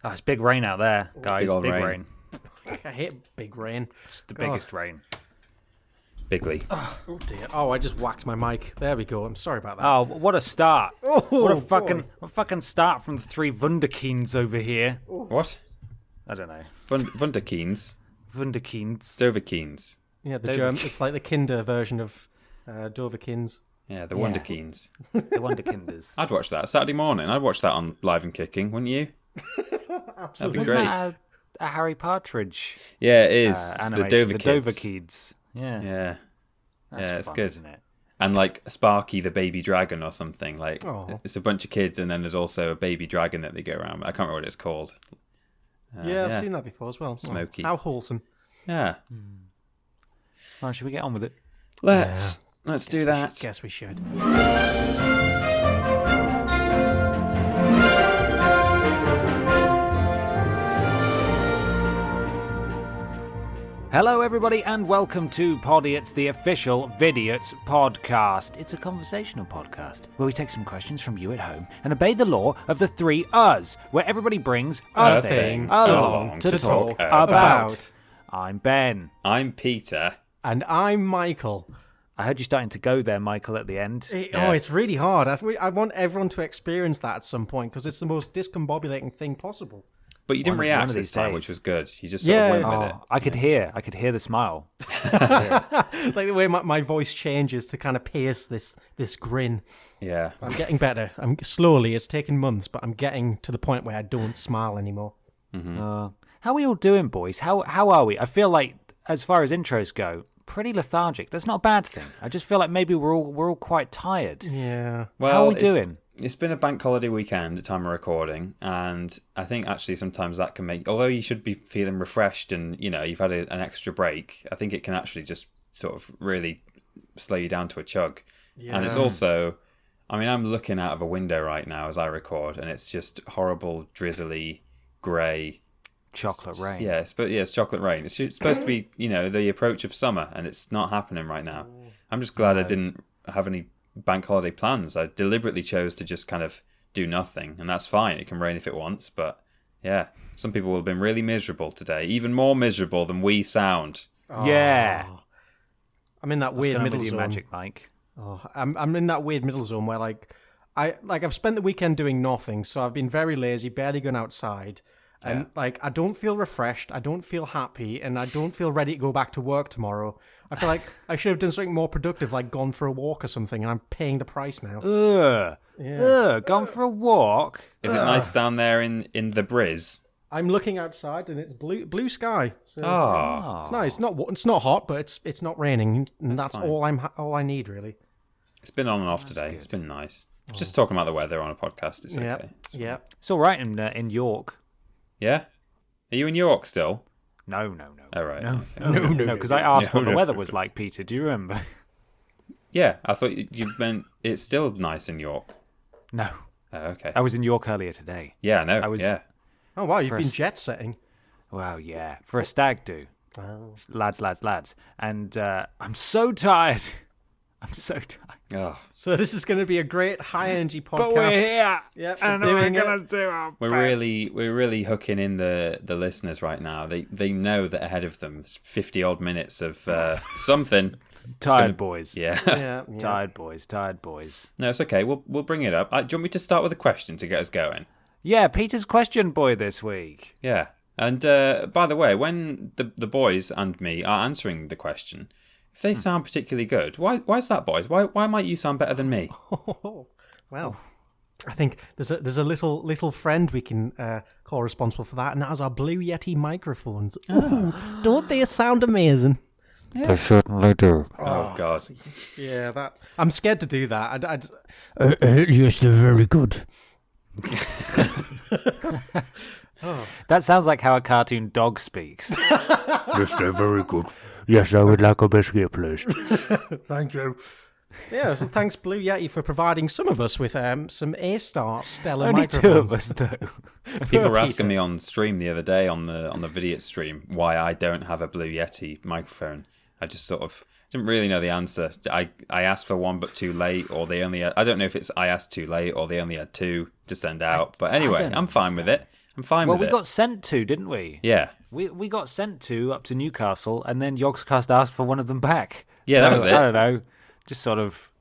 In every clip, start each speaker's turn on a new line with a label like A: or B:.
A: Oh, it's big rain out there, guys.
B: Big old
A: Big
B: rain.
A: rain.
C: I hate big rain.
A: It's the
C: God.
A: biggest rain.
B: Bigly.
C: Oh dear. Oh, I just whacked my mic. There we go. I'm sorry about that.
A: Oh, what a start.
C: Oh,
A: what a
C: boy.
A: fucking start from the three Wunderkinds over here.
B: What?
A: I don't know.
B: Wunderkins.
A: Wunderkinds.
B: Doverkins.
C: Yeah, the German. It's like the Kinder version of Doverkins.
B: Yeah, the
A: Yeah.
B: Wunderkins.
A: The Wunderkinders.
B: I'd watch that Saturday morning. I'd watch that on Live and Kicking, wouldn't you? That'd
C: Absolutely.
B: be
A: Wasn't
B: great.
A: that a Harry Partridge
B: Yeah, it is. It's the
A: animation?
B: Dover
A: The
B: Kids.
A: Dover Kids. Yeah.
B: Yeah.
A: That's
B: yeah, it's
A: fun,
B: good.
A: isn't it?
B: And like Sparky the baby dragon or something. Like
C: Oh.
B: it's a bunch of kids and then there's also a baby dragon that they go around. I can't remember what it's called.
C: Yeah, I've seen that before as well.
B: Smoky.
C: Oh, how wholesome.
B: Yeah.
A: Right, should we get on with it?
B: Let's do that.
C: Guess we should.
A: Hello, everybody, and welcome to Podiots, the official Vidiots podcast. It's a conversational podcast where we take some questions from you at home and obey the law of the three us, where everybody brings a thing along to talk about. I'm Ben.
B: I'm Peter.
C: And I'm Michael.
A: I heard you starting to go there, Michael, at the end.
C: Oh, it's really hard. I want everyone to experience that at some point because it's the most discombobulating thing possible.
B: But you didn't
A: One
B: react
A: of
B: this
A: these
B: time,
A: days.
B: which was good. You just sort of went with it.
A: I could hear the smile.
C: It's like the way my voice changes to kind of pierce this grin.
B: Yeah.
C: I'm getting better. I'm slowly. It's taken months, but I'm getting to the point where I don't smile anymore.
A: How are we all doing, boys? How are we? I feel like, as far as intros go, pretty lethargic. That's not a bad thing. I just feel like maybe we're all quite tired.
C: Yeah.
B: Well,
A: How are we doing?
B: It's been a bank holiday weekend at time of recording, and I think actually sometimes that can make, although you should be feeling refreshed and, you know, you've had an extra break, I think it can actually just sort of really slow you down to a chug.
C: Yeah.
B: And it's also, I mean, I'm looking out of a window right now as I record, and it's just horrible, drizzly, grey.
A: Chocolate rain.
B: Yeah, it's chocolate rain. It's supposed to be, you know, the approach of summer, and it's not happening right now. I'm just glad I didn't have any bank holiday plans. I deliberately chose to just kind of do nothing, and that's fine. It can rain if it wants, but yeah, some people will have been really miserable today, even more miserable than we sound.
A: Yeah.
C: I'm in that
A: What's
C: weird
A: going on
C: middle
A: with you,
C: zone.
A: Magic Mike?
C: Oh, I'm in that weird middle zone where I've spent the weekend doing nothing, so I've been very lazy, barely gone outside. And I don't feel refreshed, I don't feel happy, and I don't feel ready to go back to work tomorrow. I feel like I should have done something more productive, like gone for a walk or something, and I'm paying the price now.
A: Gone for a walk?
B: Is it nice down there in the Briz?
C: I'm looking outside and it's blue sky. So
B: Oh,
C: it's nice. It's not hot, but it's not raining, and that's
B: fine.
C: all I need really.
B: it's been on and off today. It's been nice. Just talking about the weather on a podcast. It's
C: Yeah,
B: okay.
C: yeah.
A: It's all right in York.
B: Yeah? Are you in York still?
A: No.
B: Oh, right.
A: No, because I asked what the
B: No.
A: weather was like, Peter. Do you remember?
B: Yeah, I thought you meant it's still nice in York.
A: No.
B: Oh, okay.
A: I was in York earlier today.
B: Yeah, no.
A: I was-
B: Yeah.
C: Oh wow, you've been
A: First-
C: jet setting.
A: Well, yeah. For a stag do.
C: Wow.
A: Lads. And I'm so tired. I'm so tired.
B: Oh,
C: So this is going to be a great high energy podcast.
A: But we're here.
C: Yep,
A: And
C: we're
A: we're
C: doing
A: going to
C: it.
A: do our
B: we're
A: best.
B: really hooking in the listeners right now. They know that ahead of them is 50 odd minutes of something.
A: Tired boys.
B: Yeah.
C: Yeah, yeah.
A: Tired boys.
B: No, it's okay. We'll bring it up. Do you want me to start with a question to get us going?
A: Yeah, Peter's question boy this week.
B: Yeah. And by the way, when the boys and me are answering the question, if they sound particularly good, why's that, boys? Why might you sound better than me?
C: Well, I think there's a little friend we can call responsible for that, and that's our Blue Yeti microphones. Ooh, don't they sound amazing?
A: They certainly do.
B: Oh God.
C: Yeah, that. I'm scared to do that.
D: Yes, they're very good.
A: That sounds like how a cartoon dog speaks.
D: Yes, they're very good. Yes, I would like a biscuit, please.
C: Thank you. Yeah, so thanks Blue Yeti for providing some of us with some A-star stellar
A: Only
C: microphones.
A: two of us, though.
B: People were
C: Peter.
B: asking me on stream the other day on the Vidiots stream why I don't have a Blue Yeti microphone. I just sort of didn't really know the answer. I asked for one but too late, or they only had, I don't know if it's I asked too late or they only had two to send out. But anyway,
A: don't
B: I'm fine with it. I'm fine
A: Well,
B: with
A: we
B: it.
A: got sent to, didn't we?
B: Yeah.
A: We got sent to up to Newcastle, and then Yogscast asked for one of them back.
B: Yeah,
A: so,
B: that was it.
A: I don't know, just sort of,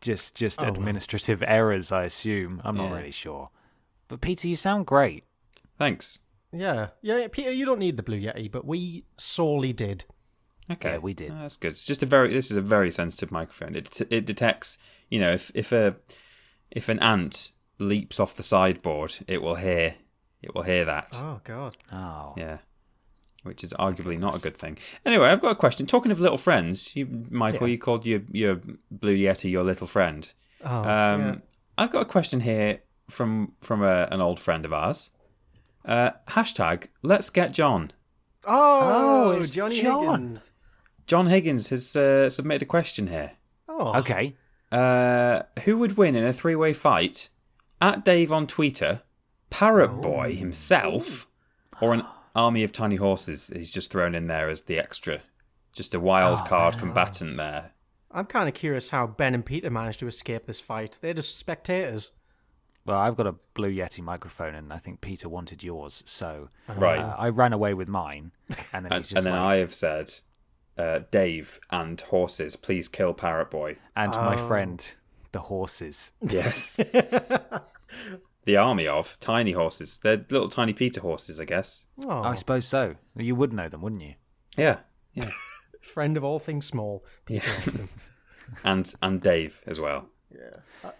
A: just administrative errors, I assume. I'm not really sure. But Peter, you sound great.
B: Thanks.
C: Yeah, Peter, you don't need the Blue Yeti, but we sorely did.
B: Okay.
A: Yeah, we did.
B: Oh, that's good. It's just this is a very sensitive microphone. It detects, if an ant leaps off the sideboard, it will hear that.
C: Oh God.
A: Oh.
B: Yeah. Which is arguably not a good thing. Anyway, I've got a question. Talking of little friends, Michael, you called your Blue Yeti your little friend.
C: Oh, yeah.
B: I've got a question here from an old friend of ours. Hashtag Let's Get John.
C: Oh,
A: it's
C: Johnny
A: John.
C: Higgins.
B: John Higgins has submitted a question here.
C: Oh,
A: Okay.
B: Who would win in a three-way fight? At Dave on Twitter, Parrot Boy himself, or an army of tiny horses he's just thrown in there as the extra. Just a wild card combatant there.
C: I'm kind of curious how Ben and Peter managed to escape this fight. They're just spectators.
A: Well, I've got a Blue Yeti microphone, and I think Peter wanted yours, so
B: Right.
A: I ran away with mine, and then he's just
B: I have said, Dave and horses, please kill Parrot Boy.
A: and my friend, the horses.
B: Yes. The army of tiny horses. They're little tiny Peter horses, I guess.
C: Oh,
A: I suppose so. You would know them, wouldn't you?
B: Yeah.
C: friend of all things small, Peter Austin.
B: And Dave as well.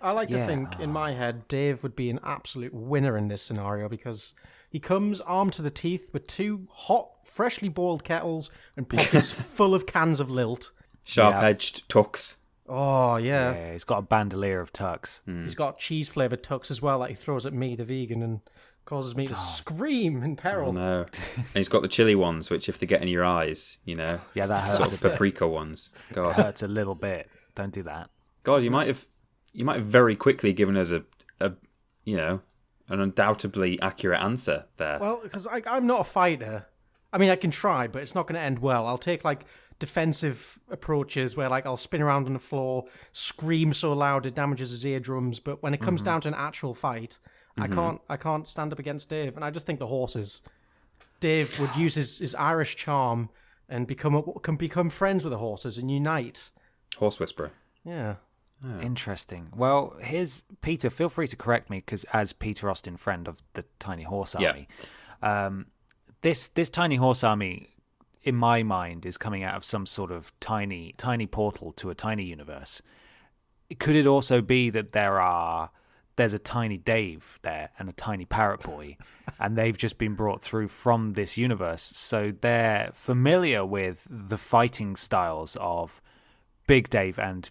C: I like to think, in my head, Dave would be an absolute winner in this scenario because he comes armed to the teeth with two hot, freshly boiled kettles and pockets full of cans of lilt.
B: Sharp-edged tucks.
C: Oh, yeah.
A: Yeah, he's got a bandolier of tucks.
C: He's got cheese-flavoured tucks as well that he throws at me, the vegan, and causes me to scream in peril.
B: Oh, no. And he's got the chili ones, which if they get in your eyes,
A: Yeah, that
B: sort
A: hurts.
B: of paprika ones. God.
A: Hurts a little bit. Don't do that.
B: God, you might have very quickly given us an undoubtedly accurate answer there.
C: Well, because I'm not a fighter. I mean, I can try, but it's not going to end well. I'll take, defensive approaches where, I'll spin around on the floor, scream so loud it damages his eardrums, but when it comes down to an actual fight, I can't stand up against Dave. And I just think the horses. Dave would use his Irish charm and can become friends with the horses and unite.
B: Horse whisperer.
C: Yeah.
A: Interesting. Well, here's Peter. Feel free to correct me, because as Peter Austin, friend of the Tiny Horse Army, this Tiny Horse Army, in my mind, is coming out of some sort of tiny portal to a tiny universe. Could it also be that there's a tiny Dave there and a tiny Parrot Boy, and they've just been brought through from this universe, so they're familiar with the fighting styles of Big Dave and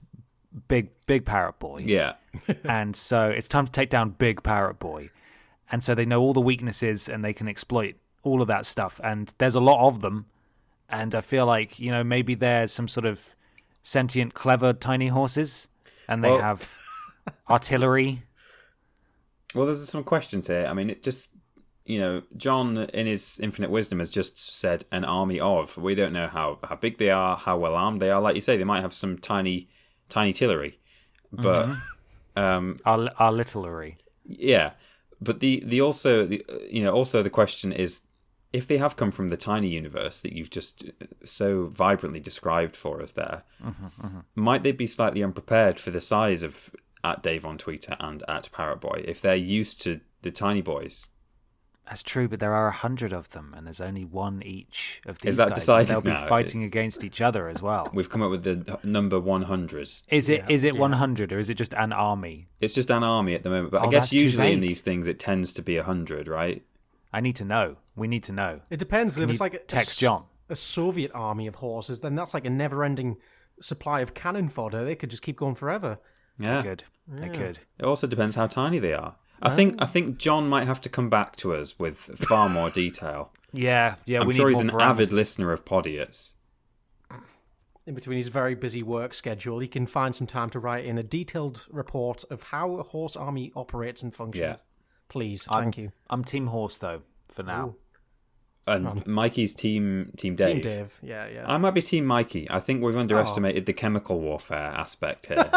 A: Big Parrot Boy.
B: Yeah.
A: And so it's time to take down Big Parrot Boy. And so they know all the weaknesses and they can exploit all of that stuff. And there's a lot of them. And I feel like, maybe there's some sort of sentient, clever tiny horses, and they have artillery.
B: Well, there's some questions here. I mean, it just, John, in his infinite wisdom, has just said an army of. We don't know how big they are, how well armed they are. Like you say, they might have some tiny artillery, but
A: Artillery.
B: Yeah, but also the question is, if they have come from the tiny universe that you've just so vibrantly described for us there, might they be slightly unprepared for the size of at Dave on Twitter and at Parrot Boy if they're used to the tiny boys?
A: That's true, but there are 100 of them, and there's only one each of these
B: Is that
A: guys.
B: decided
A: They'll be
B: now?
A: fighting against each other as well.
B: We've come up with the number 100.
A: Is it 100, or is it just an army?
B: It's just an army at the moment, but I
A: Oh,
B: guess
A: that's too
B: usually in
A: vague.
B: these things it tends to be 100, right?
A: I need to know. We need to know.
C: It depends. If
A: Can
C: it's
A: you text John?
C: a Soviet army of horses, then that's like a never-ending supply of cannon fodder. They could just keep going forever.
B: Yeah.
A: They could.
B: It also depends how tiny they are. I think John might have to come back to us with far more detail.
A: Yeah.
B: I'm
A: we
B: sure
A: need
B: he's an
A: more
B: avid
A: parameters.
B: listener of Podiots.
C: In between his very busy work schedule, he can find some time to write in a detailed report of how a horse army operates and functions.
B: Yeah.
C: Please, thank you.
A: I'm Team Horse, though, for now.
B: And Mikey's team Dave.
C: Team Dave, yeah.
B: I might be Team Mikey. I think we've underestimated the chemical warfare aspect here.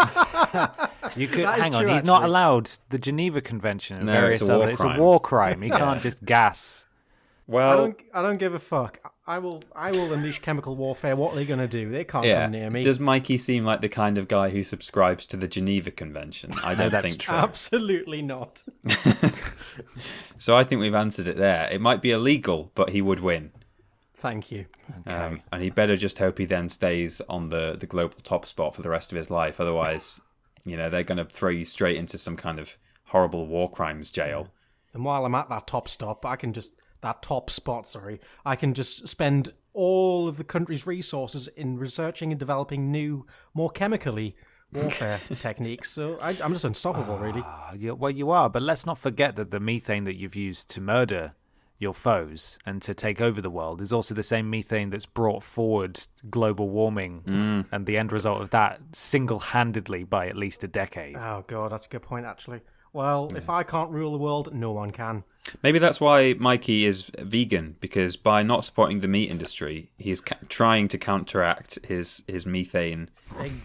A: You could
C: That is
A: hang on.
C: true,
A: He's not
C: actually.
A: allowed the Geneva Convention and
B: No,
A: various
B: it's a war
A: other. It's a
B: crime.
A: war crime. He can't just gas.
B: Well,
C: I don't give a fuck. I will unleash chemical warfare. What are they going to do? They can't
B: yeah.
C: come near me.
B: Does Mikey seem like the kind of guy who subscribes to the Geneva Convention? I don't
A: that's
B: think
A: true.
B: so.
C: Absolutely not.
B: So I think we've answered it there. It might be illegal, but he would win.
C: Thank you.
A: Okay.
B: And he better just hope he then stays on the global top spot for the rest of his life. Otherwise, they're going to throw you straight into some kind of horrible war crimes jail.
C: And while I'm at that top spot, I can just spend all of the country's resources in researching and developing new, more chemically warfare techniques. So I'm just unstoppable, really.
A: Well, you are, but let's not forget that the methane that you've used to murder your foes and to take over the world is also the same methane that's brought forward global warming and the end result of that single-handedly by at least a decade.
C: Oh, God, that's a good point, actually. Well, if I can't rule the world, no one can.
B: Maybe that's why Mikey is vegan, because by not supporting the meat industry, he's trying to counteract his methane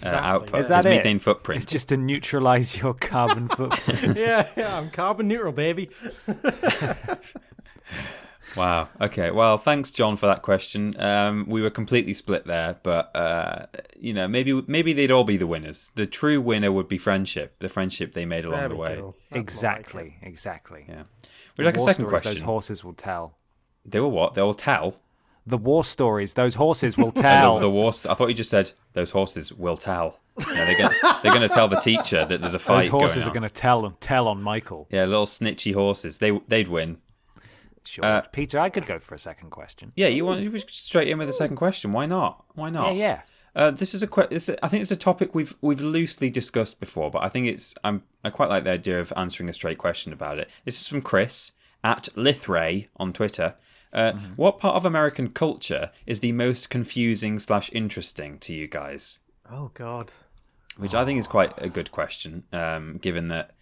B: output,
A: Is that
B: his
A: it?
B: methane footprint.
A: It's just to neutralize your carbon footprint.
C: yeah, I'm carbon neutral, baby.
B: Wow. Okay. Well, thanks, John, for that question. We were completely split there, but maybe they'd all be the winners. The true winner would be friendship, the friendship they made along
C: There
B: the
C: we
B: way.
C: go. That's
A: Exactly.
B: Yeah. Would you like a
A: War
B: second
A: stories
B: question?
A: Those horses will tell.
B: They will what? They'll tell.
A: The war stories those horses will
B: Oh,
A: tell.
B: the war. I thought you just said those horses will tell. They're going to tell the teacher that there's a fight.
A: Those horses
B: going
A: are
B: on.
A: going to tell on Michael.
B: Yeah, little snitchy horses. They'd win.
A: Sure. Peter, I could go for a second question.
B: Yeah, you were straight in with a second question. Why not? Why not?
A: Yeah.
B: This is I think it's a topic we've loosely discussed before, but I think I quite like the idea of answering a straight question about it. This is from Chris at Lithray on Twitter. What part of American culture is the most confusing / interesting to you guys?
C: Oh, God.
B: Which I think is quite a good question, given that,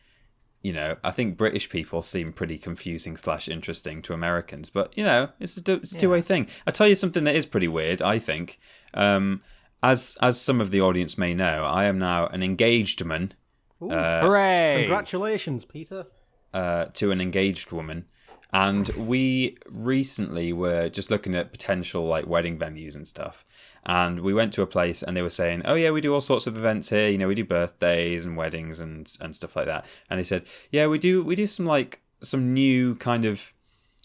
B: I think British people seem pretty confusing / interesting to Americans. But, it's a two-way thing. I'll tell you something that is pretty weird, I think. As some of the audience may know, I am now an engaged man.
A: Hooray!
C: Congratulations, Peter.
B: To an engaged woman. And we recently were just looking at potential wedding venues and stuff. And we went to a place and they were saying, oh yeah, we do all sorts of events here. We do birthdays and weddings and stuff like that. And they said, yeah, we do some new kind of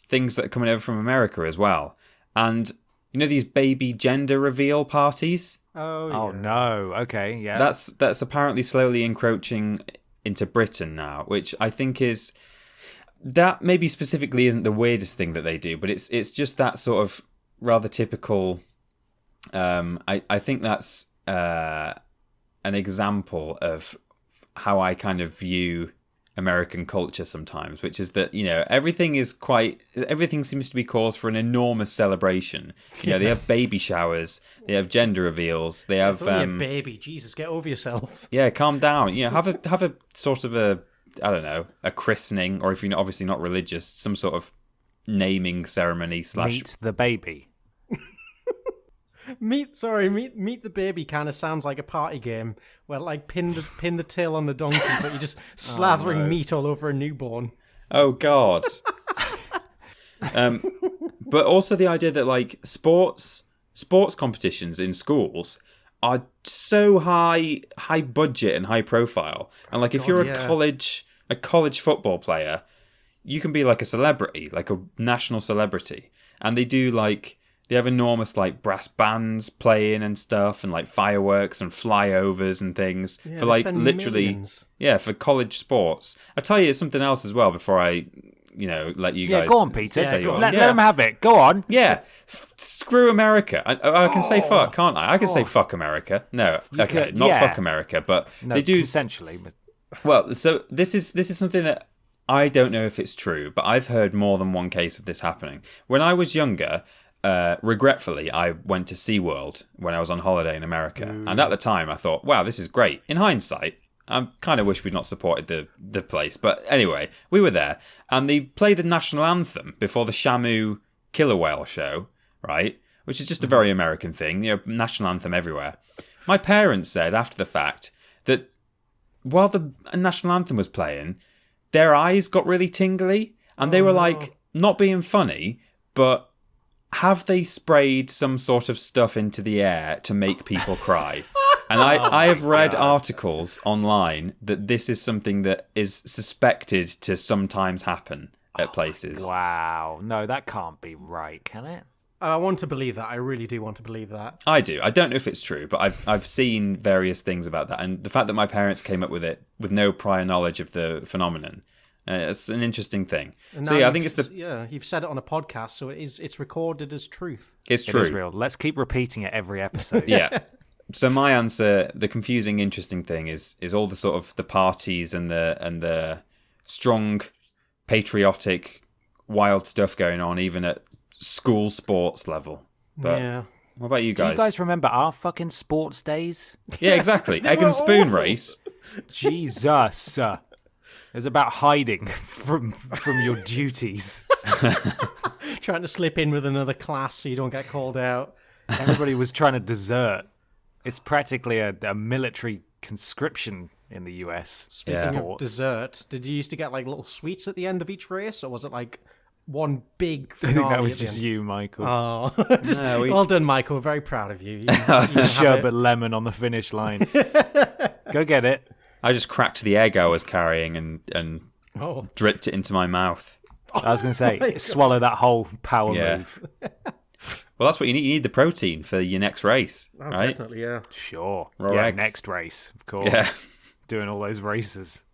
B: things that are coming over from America as well. And these baby gender reveal parties?
C: Oh, yeah.
A: Oh, no. Okay, yeah.
B: That's apparently slowly encroaching into Britain now, which I think is... That maybe specifically isn't the weirdest thing that they do, but it's just that sort of rather typical... I think that's an example of how I kind of view American culture sometimes, which is that, everything seems to be cause for an enormous celebration. They have baby showers, they have gender reveals, they have...
C: It's only a baby. Jesus, get over yourselves.
B: Yeah, calm down. Have a sort of a christening, or if you're obviously not religious, some sort of naming ceremony /
A: Meet the baby.
C: Meet the baby kind of sounds like a party game where pin the tail on the donkey, but you're just slathering meat all over a newborn.
B: Oh God. But also the idea that sports competitions in schools are so high budget and high profile, and if you're a college football player, you can be a celebrity, a national celebrity, and they do they have enormous brass bands playing and stuff, and fireworks and flyovers and things for literally
C: millions.
B: for college sports. I'll tell you something else as well before I let you guys.
A: Yeah, go on, Peter.
B: say yours.
A: Let them have it. Go on.
B: Yeah, screw America. I can say fuck, can't I? I can say fuck America. No, okay,
A: could,
B: not
A: yeah.
B: fuck America, but
A: No,
B: they do.
A: consensually. But...
B: Well, so this is something that I don't know if it's true, but I've heard more than one case of this happening. When I was younger, regretfully, I went to SeaWorld when I was on holiday in America, and at the time I thought, wow, this is great. In hindsight, I kind of wish we'd not supported the place, but anyway, we were there, and they played the national anthem before the Shamu killer whale show, right? Which is just a very American thing, national anthem everywhere. My parents said after the fact that while the national anthem was playing, their eyes got really tingly, and they were like, not being funny, but have they sprayed some sort of stuff into the air to make people cry? And I have read articles online that this is something that is suspected to sometimes happen at places.
A: Wow. No, that can't be right, can it?
C: I want to believe that. I really do want to believe that.
B: I do. I don't know if it's true, but I've seen various things about that. And the fact that my parents came up with it with no prior knowledge of the phenomenon, it's an interesting thing. So yeah, I think it's
C: you've said it on a podcast, so it's recorded as truth.
B: It's true.
A: It is real. Let's keep repeating it every episode.
B: Yeah. So my answer, the confusing, interesting thing is all the sort of the parties and the strong, patriotic, wild stuff going on, even at school sports level. But what about you guys?
A: Do you guys remember our fucking sports days?
B: Yeah, exactly. Egg and spoon race.
A: Jesus. It was about hiding from your duties.
C: Trying to slip in with another class so you don't get called out.
A: Everybody was trying to desert. It's practically a military conscription in the US.
C: Speaking of dessert, did you used to get like little sweets at the end of each race, or was it like one big finale?
A: I think that was just you, Michael.
C: Oh, well done, Michael. Very proud of you.
A: The sherbet lemon on the finish line. Go get it.
B: I just cracked the egg I was carrying and dripped it into my mouth.
A: I was going to say, swallow that whole power move.
B: Well, that's what you need. You need the protein for your next race, right?
C: Definitely, yeah.
A: Sure.
B: Raw
A: yeah,
B: eggs.
A: next race, of course.
B: Yeah.
A: Doing all those races.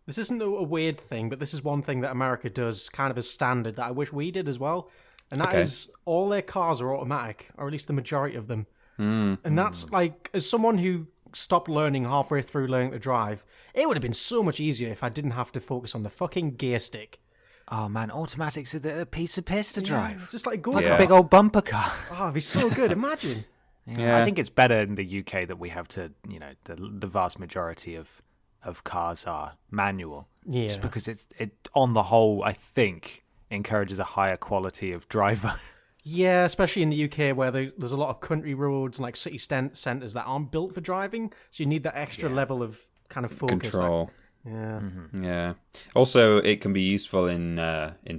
C: This isn't a weird thing, but this is one thing that America does kind of as standard that I wish we did as well. And that is all their cars are automatic, or at least the majority of them. And that's like, as someone who stopped learning halfway through learning to drive, it would have been so much easier if I didn't have to focus on the fucking gear stick.
A: Oh man, automatics are a piece of piss to drive.
C: Just like go
A: Like a big old bumper car.
C: Oh, it'd be so good. Imagine.
A: I think it's better in the UK that we have to, the vast majority of cars are manual.
C: Yeah.
A: Just because it on the whole, I think, encourages a higher quality of driver.
C: Yeah, especially in the UK where there's a lot of country roads and like city centres that aren't built for driving. So you need that extra level of kind of focus.
B: Control.
C: Yeah.
A: Mm-hmm.
B: Yeah. Also, it can be useful in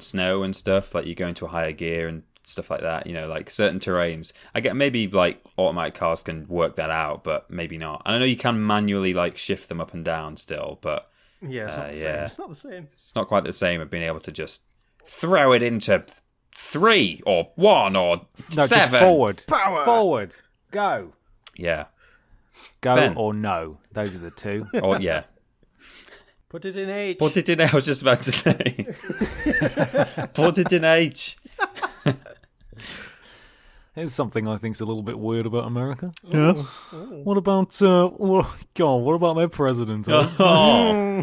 B: snow and stuff. Like you go into a higher gear and stuff like that. Like certain terrains. I get maybe like automatic cars can work that out, but maybe not. And I know you can manually like shift them up and down still, but
C: Yeah, it's not the same. It's not the same.
B: It's not quite the same of being able to just throw it into 3 or 1 or 7.
A: Just forward.
C: Power.
A: Forward. Go.
B: Yeah.
A: Go
B: Ben.
A: or no. Those are the two.
B: Or yeah.
C: Put it in H.
B: Put it in. I was just about to say. Put it in H.
A: Here's something I think's a little bit weird about America. Yeah. What about what about their president? Huh?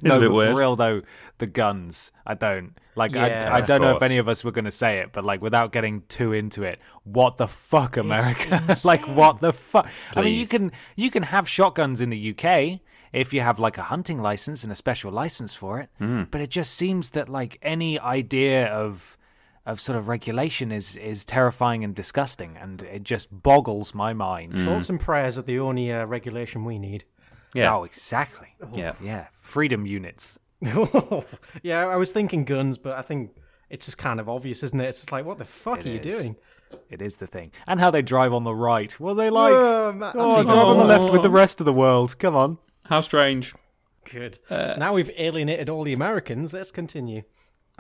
B: It's a bit weird.
A: For real though, the guns. I don't like.
C: Yeah,
A: I don't know if
B: course.
A: any of us were going to say it, but like without getting too into it, what the fuck, America? Like what the fuck? I mean, you can have shotguns in the UK if you have like a hunting license and a special license for it. But it just seems that like any idea of sort of regulation is terrifying and disgusting, and it just boggles my mind.
C: Thoughts and prayers are the only regulation we need.
B: Yeah.
A: Oh, exactly. Yeah. Freedom units.
C: Yeah, I was thinking guns, but I think it's just kind of obvious, isn't it? It's just like, what the fuck are you doing?
A: It is the thing. And how they drive on the right. What are they like?
C: Matt,
A: Drive on the left with the rest of the world. Come on.
B: How strange.
C: Good. Now we've alienated all the Americans. Let's continue.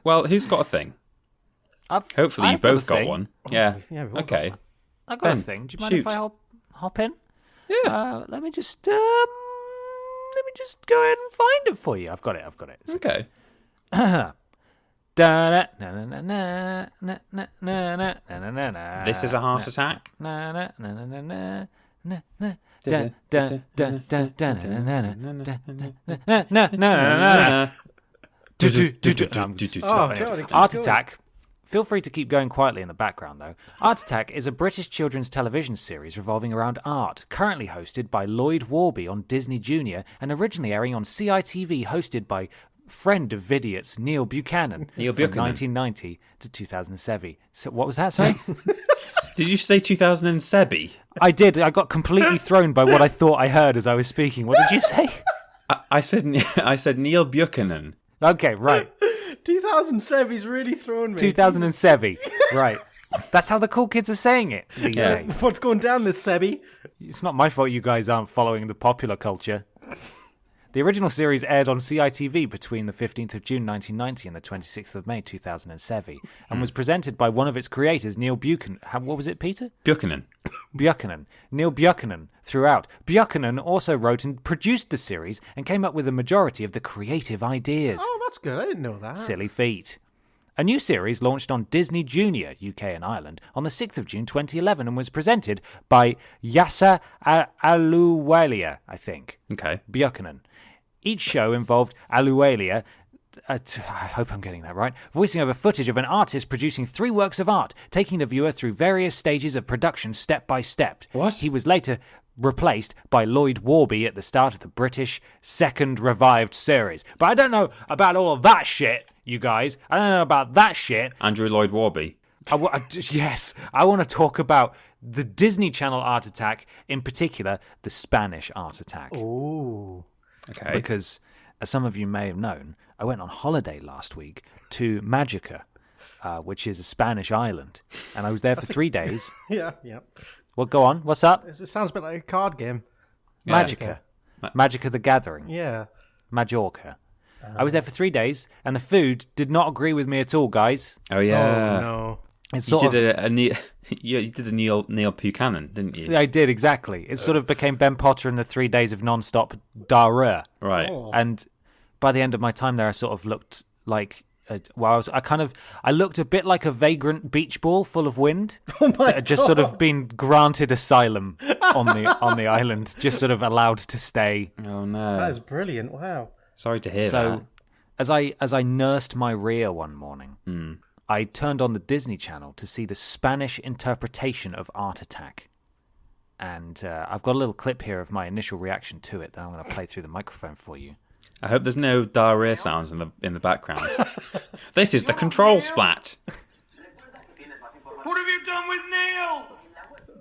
B: Well, who's got a thing? Hopefully you
A: I've got
B: both
A: a
B: got
A: thing.
B: one. Yeah.
C: Yeah, we've all
B: Okay.
C: got
A: I've got a
B: Ben,
A: thing. Do you mind if
B: shoot.
A: I hop in?
B: Yeah.
A: Let me just go ahead and find it for you. I've got it. It's
B: Okay. This is a heart attack.
A: Art Attack. Feel free to keep going quietly in the background, though. Art Attack is a British children's television series revolving around art, currently hosted by Lloyd Warby on Disney Junior and originally airing on CITV, hosted by friend of Vidiots, Neil Buchanan,
B: Neil
A: from
B: Buchanan.
A: 1990 to 2007. So what was that, sorry?
B: Did you say 2007?
A: I did. I got completely thrown by what I thought I heard as I was speaking. What did you say?
B: I said Neil Buchanan.
A: Okay, right.
C: 2007 is really thrown me.
A: 2007. Right. That's how the cool kids are saying it these
B: Yeah.
A: days.
C: What's going down this, Sebi?
A: It's not my fault you guys aren't following the popular culture. The original series aired on CITV between the 15th of June 1990 and the 26th of May 2007 and was presented by one of its creators, Neil Buchanan. What was it, Peter?
B: Buchanan.
A: Buchanan. Neil Buchanan throughout. Buchanan also wrote and produced the series and came up with a majority of the creative ideas.
C: Oh, that's good. I didn't know that.
A: Silly feet. A new series launched on Disney Junior, UK and Ireland, on the 6th of June 2011 and was presented by Yasser Aluwalia, I think.
B: Okay.
A: Buchanan. Each show involved Aluwalia, I hope I'm getting that right, voicing over footage of an artist producing 3 works of art, taking the viewer through various stages of production step by step.
B: What?
A: He was later replaced by Lloyd Warby at the start of the British second revived series. But I don't know about all of that shit, you guys. I don't know about that shit.
B: Andrew Lloyd Warby.
A: Yes, I want to talk about the Disney Channel Art Attack, in particular, the Spanish Art Attack.
C: Ooh.
B: Okay.
A: Because, as some of you may have known, I went on holiday last week to Magica, which is a Spanish island, and I was there for 3 days.
C: Yeah, yeah.
A: Well, go on. What's up?
C: It sounds a bit like a card game.
A: Magica. Magica the Gathering.
C: Yeah.
A: Majorca. I was there for 3 days, and the food did not agree with me at all, guys.
B: Oh yeah.
C: Oh, no.
A: It's
B: You
A: sort of...
B: did you did a Neil Buchanan, didn't you?
A: I did, exactly. It sort of became Ben Potter in the 3 days of non-stop diarrhea.
B: Right.
C: Oh.
A: And by the end of my time there, I sort of looked like... I looked a bit like a vagrant beach ball full of wind that had just sort of been granted asylum on the island, just sort of allowed to stay.
B: Oh no.
C: That is brilliant. Wow.
B: Sorry to hear that.
A: So, as I nursed my rear one morning, I turned on the Disney Channel to see the Spanish interpretation of Art Attack. And I've got a little clip here of my initial reaction to it that I'm going to play through the microphone for you.
B: I hope there's no diarrhea sounds in the background. This is the control splat.
E: What have you done with Neil?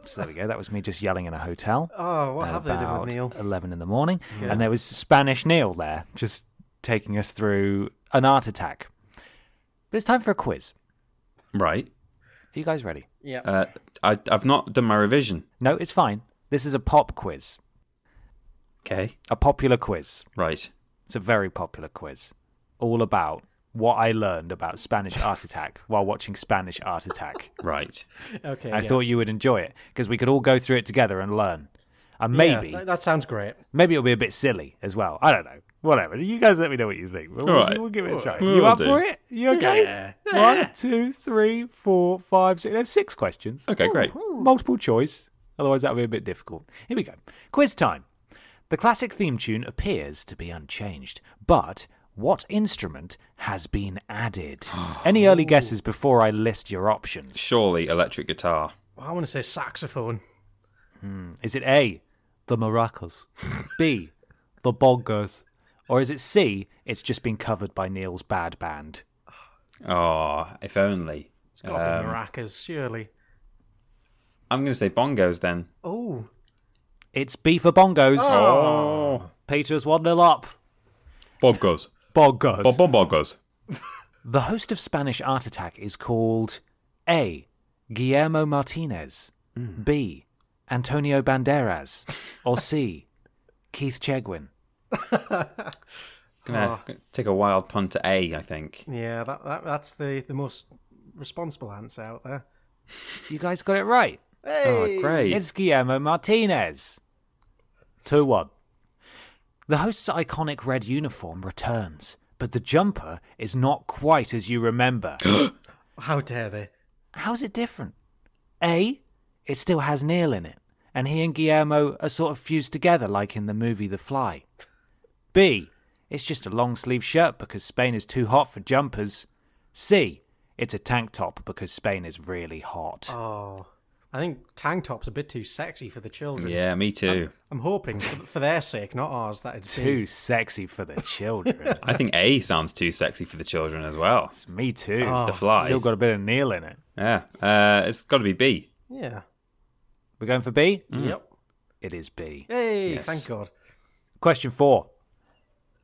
A: So there we go. That was me just yelling in a hotel.
C: Oh, what have they done
A: about
C: with Neil?
A: 11 in the morning. And there was Spanish Neil there, just taking us through an art attack. But it's time for a quiz.
B: Right.
A: Are you guys ready?
C: Yeah.
B: I've not done my revision.
A: No, it's fine. This is a pop quiz.
B: Okay.
A: A popular quiz.
B: Right.
A: It's a very popular quiz. All about what I learned about Spanish Art Attack while watching Spanish Art Attack.
B: Right.
C: Okay.
A: I thought you would enjoy it because we could all go through it together and learn. And maybe,
C: Yeah, that sounds great.
A: maybe it'll be a bit silly as well. I don't know. Whatever. You guys let me know what you think. We'll,
B: All right.
A: we'll give it a try.
B: We'll
A: You up
B: do.
A: for it? You okay?
C: Yeah.
A: 1, 2, 3, 4, 5, 6. There's 6 questions.
B: Okay, great.
A: Multiple choice. Otherwise, that would be a bit difficult. Here we go. Quiz time. The classic theme tune appears to be unchanged, but what instrument has been added? Any early guesses before I list your options?
B: Surely electric guitar.
C: I want to say saxophone.
A: Is it A, the maracas, B, the bongos, or is it C, it's just been covered by Neil's bad band?
B: Oh, if only.
C: It's got to be maracas, surely.
B: I'm going to say bongos then.
C: Oh.
A: It's B for bongos.
B: Oh.
A: Peter's 1-0 up.
B: Bongos.
A: Bongos.
B: Bongos.
A: The host of Spanish Art Attack is called A, Guillermo Martinez, B, Antonio Banderas, or C, Keith Chegwin.
B: Gonna take a wild punt to A, I think.
C: Yeah, that's the most responsible answer out there.
A: You guys got it right.
C: Hey!
B: Oh, great.
A: It's Guillermo Martinez. 2-1. The host's iconic red uniform returns, but the jumper is not quite as you remember.
C: How dare they?
A: How's it different? A, it still has Neil in it, and he and Guillermo are sort of fused together like in the movie The Fly. B, it's just a long-sleeve shirt because Spain is too hot for jumpers. C, it's a tank top because Spain is really hot.
C: Oh. I think tank top's a bit too sexy for the children.
B: Yeah, me too.
C: I'm hoping, for their sake, not ours, that it's
A: Too sexy for the children.
B: I think A sounds too sexy for the children as well.
A: It's me too.
B: The flies.
A: Still got a bit of Neil in it.
B: Yeah, it's got to be B.
C: Yeah.
A: We're going for B?
C: Yep.
A: It is B.
C: Hey,
B: Yes.
C: thank God.
A: Question 4.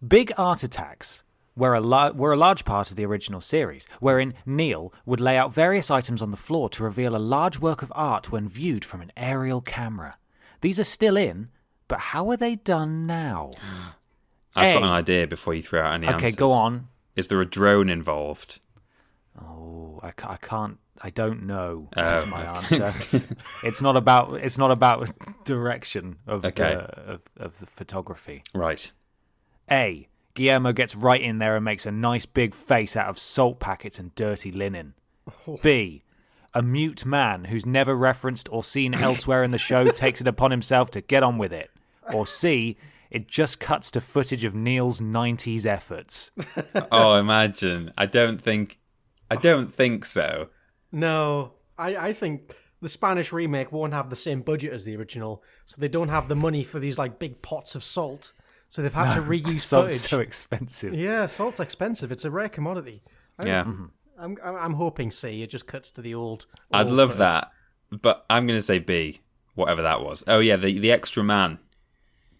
A: Big art attacks were a large part of the original series, wherein Neil would lay out various items on the floor to reveal a large work of art when viewed from an aerial camera. These are still in, but how are they done now?
B: I've got
A: A.
B: an idea before you throw out any answers.
A: Okay, go on.
B: Is there a drone involved?
A: Oh, I can't. I don't know.
B: Oh,
A: That's my answer. It's not about direction of
B: Okay.
A: of the photography.
B: Right.
A: A. Guillermo gets right in there and makes a nice big face out of salt packets and dirty linen. B. A mute man who's never referenced or seen elsewhere in the show takes it upon himself to get on with it. Or C. It just cuts to footage of Neil's 90s efforts.
B: Oh, imagine. I don't think so.
C: No, I think the Spanish remake won't have the same budget as the original, so they don't have the money for these like big pots of salt. So they've had to reuse
A: Salt's
C: footage.
A: so expensive.
C: Yeah, salt's expensive. It's a rare commodity.
B: Yeah.
C: I'm hoping C. It just cuts to the old.
B: I'd
C: old
B: love
C: footage.
B: that, but I'm going to say B, whatever that was. Oh, yeah, the extra man.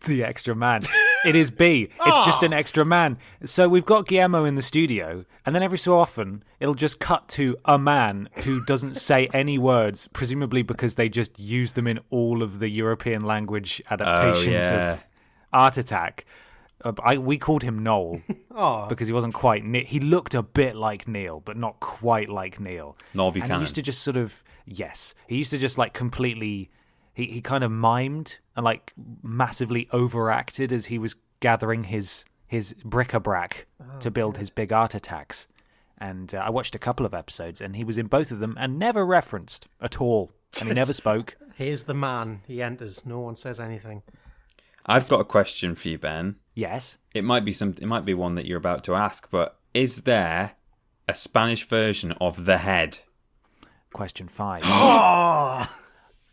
A: The extra man. It is B. It's just an extra man. So we've got Guillermo in the studio, and then every so often it'll just cut to a man who doesn't say any words, presumably because they just use them in all of the European language adaptations of Art Attack. We called him Noel because he wasn't quite. He looked a bit like Neil, but not quite like Neil.
B: Noel
A: And
B: Buchanan.
A: he used to just sort of he used to just like completely. He kind of mimed and like massively overacted as he was gathering his bric-a-brac to build his big art attacks. And I watched a couple of episodes, and he was in both of them and never referenced at all. And he never spoke.
C: Here's the man. He enters. No one says anything.
B: I've got a question for you, Ben.
A: Yes.
B: It might be one that you're about to ask, but is there a Spanish version of The Head?
A: Question 5.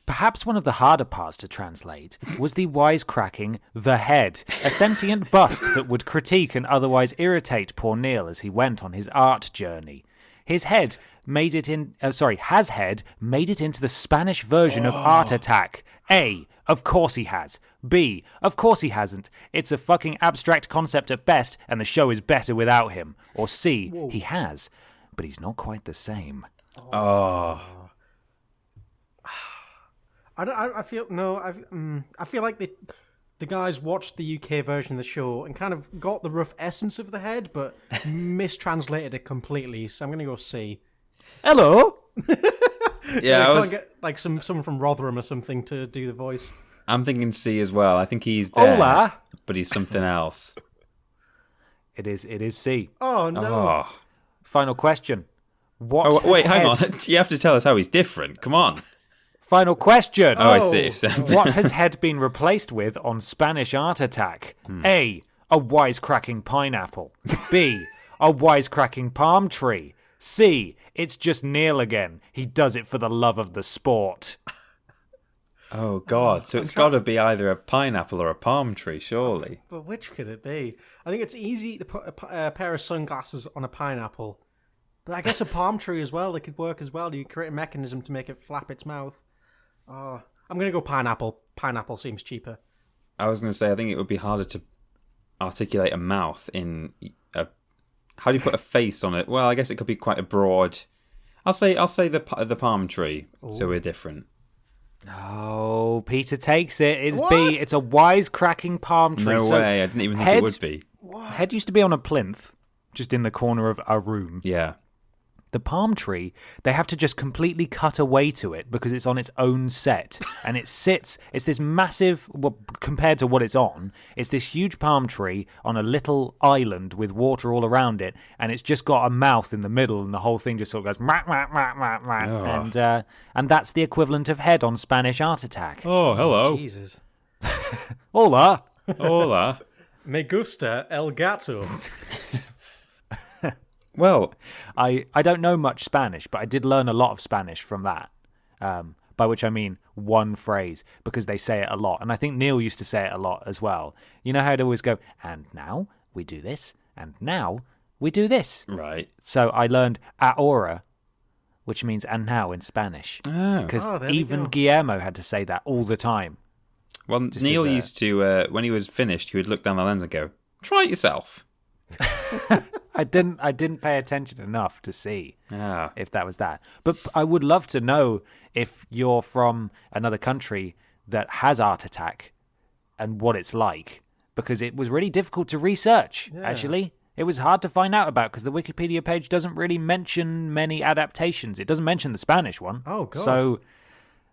A: Perhaps one of the harder parts to translate was the wisecracking The Head, a sentient bust that would critique and otherwise irritate poor Neil as he went on his art journey. His head made it in. Has head made it into the Spanish version of Art Attack? A. Of course he has. B. Of course he hasn't. It's a fucking abstract concept at best, and the show is better without him. Or C. He has, but he's not quite the same.
B: Oh.
C: I feel like the guys watched the UK version of the show and kind of got the rough essence of the head, but mistranslated it completely. So I'm going to go C.
A: Hello.
B: Yeah,
C: Can't get like someone from Rotherham or something to do the voice.
B: I'm thinking C as well. I think he's there,
A: Hola.
B: but he's something else.
A: It is C.
C: Oh no!
B: Oh.
A: Final question. What?
B: Oh, wait,
A: has
B: hang
A: head-
B: on. You have to tell us how he's different. Come on.
A: Final question.
B: Oh, I see.
A: What has head been replaced with on Spanish Art Attack? A. A wisecracking pineapple. B. A wisecracking palm tree. C. It's just Neil again. He does it for the love of the sport.
B: Oh, God. So it's got to be either a pineapple or a palm tree, surely.
C: But which could it be? I think it's easy to put a pair of sunglasses on a pineapple. But I guess a palm tree as well. They could work as well. You create a mechanism to make it flap its mouth. Oh, I'm going to go pineapple. Pineapple seems cheaper.
B: I was going to say, I think it would be harder to articulate a mouth in a... How do you put a face on it? Well, I guess it could be quite a broad... I'll say the palm tree, so we're different.
A: Oh, Peter takes it. It's
C: What?
A: B. It's a wisecracking palm tree.
B: No
A: So
B: way, I didn't even think
A: head-
B: it would be.
A: Head used to be on a plinth, just in the corner of a room.
B: Yeah.
A: The palm tree, they have to just completely cut away to it because it's on its own set. And it's this massive, well, compared to what it's on, it's this huge palm tree on a little island with water all around it. And it's just got a mouth in the middle and the whole thing just sort of goes, rah, rah, rah, rah, rah.
B: Oh.
A: And that's the equivalent of head on Spanish Art Attack.
B: Oh, hello.
C: Jesus.
A: Hola.
B: Hola.
C: Me gusta el gato.
B: Well,
A: I don't know much Spanish, but I did learn a lot of Spanish from that. by which I mean one phrase, because they say it a lot. And I think Neil used to say it a lot as well. You know how they always go, and now we do this, and now we do this.
B: Right.
A: So I learned ahora, which means and now in Spanish.
B: Oh.
A: Because
C: there we
A: even
C: go.
A: Guillermo had to say that all the time.
B: Well, Neil used to, when he was finished, he would look down the lens and go, try it yourself.
A: I didn't pay attention enough to see
B: Ah.
A: if that was that. But I would love to know if you're from another country that has Art Attack and what it's like, because it was really difficult to research, actually. It was hard to find out about because the Wikipedia page doesn't really mention many adaptations. It doesn't mention the Spanish one.
C: Oh, God.
A: So